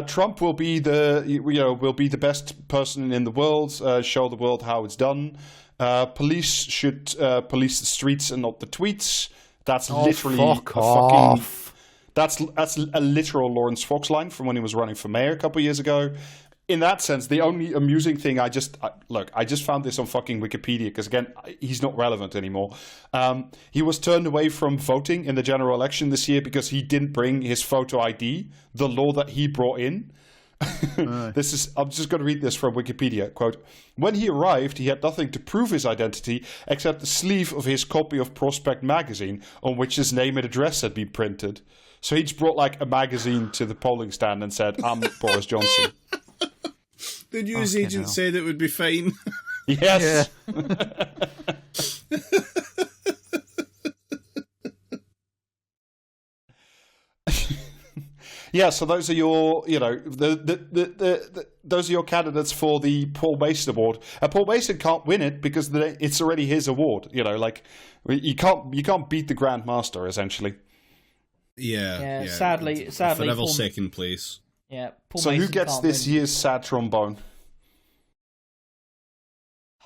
Trump will be the best person in the world. Show the world how it's done. Police should police the streets and not the tweets. That's literally fuck off. That's a literal Lawrence Fox line from when he was running for mayor a couple of years ago. In that sense, the only amusing thing I just found this on fucking Wikipedia because again he's not relevant anymore. He was turned away from voting in the general election this year because he didn't bring his photo ID, the law that he brought in. I'm just going to read this from Wikipedia. Quote, when he arrived, he had nothing to prove his identity except the sleeve of his copy of Prospect magazine on which his name and address had been printed. So he just brought like a magazine to the polling stand and said, "I'm Boris Johnson." The newsagent said it would be fine. Yes. Yeah, so those are your, those are your candidates for the Paul Mason Award. And Paul Mason can't win it because it's already his award. You can't beat the Grand Master essentially. Yeah. Sadly, forever Paul, second place. Yeah. Paul So Mason who gets this year's sad trombone?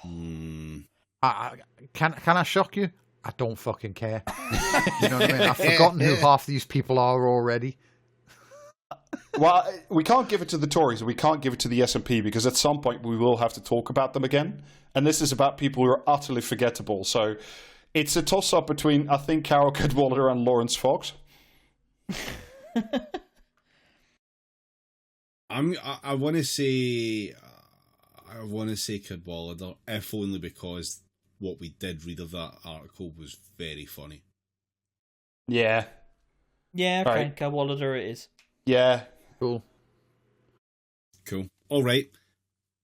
Can I shock you? I don't fucking care. You know what I mean? I've forgotten who half these people are already. Well, we can't give it to the Tories, and we can't give it to the SNP because at some point we will have to talk about them again. And this is about people who are utterly forgettable. So it's a toss-up between, I think, Carol Cadwallader and Lawrence Fox. I want to say Cadwallader, if only because what we did read of that article was very funny. Yeah. Yeah, okay, right. Cadwallader it is. Yeah. Cool. All right.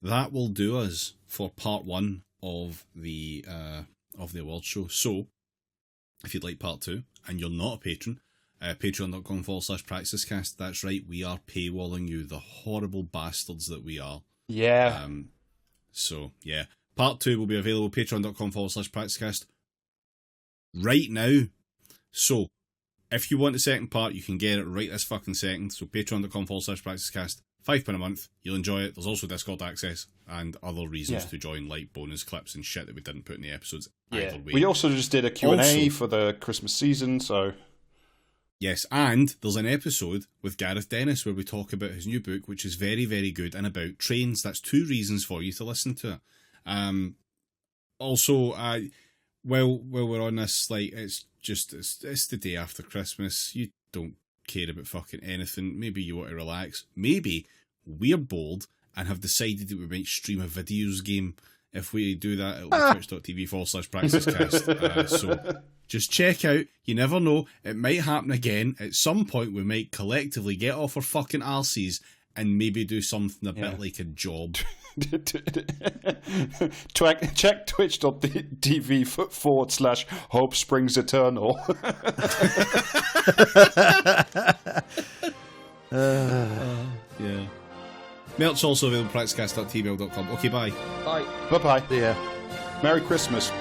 That will do us for part 1 of the award show. So, if you'd like part 2 and you're not a patron, patreon.com/praxiscast. That's right, we are paywalling you, the horrible bastards that we are. Yeah. So, yeah. Part 2 will be available patreon.com/praxiscast right now. So, if you want the second part, you can get it right this fucking second. So patreon.com/praxiscast, £5 a month. You'll enjoy it. There's also Discord access and other reasons to join, like bonus clips and shit that we didn't put in the episodes. Either way. We also just did a Q&A for the Christmas season, so... Yes, and there's an episode with Gareth Dennis where we talk about his new book, which is very, very good, and about trains. That's 2 reasons for you to listen to it. Also, while we're on this, like, it's the day after Christmas. You don't care about fucking anything. Maybe you want to relax. Maybe we're bold and have decided that we might stream a videos game. If we do that, it'll be twitch.tv/praxiscast. So just check out. You never know. It might happen again. At some point, we might collectively get off our fucking arses and maybe do something a bit like a job. Check twitch.tv/Hope Springs Eternal. Yeah. Merch also available at praxiscast.tmail.com. Okay, bye. Bye. Bye-bye. Yeah. Merry Christmas.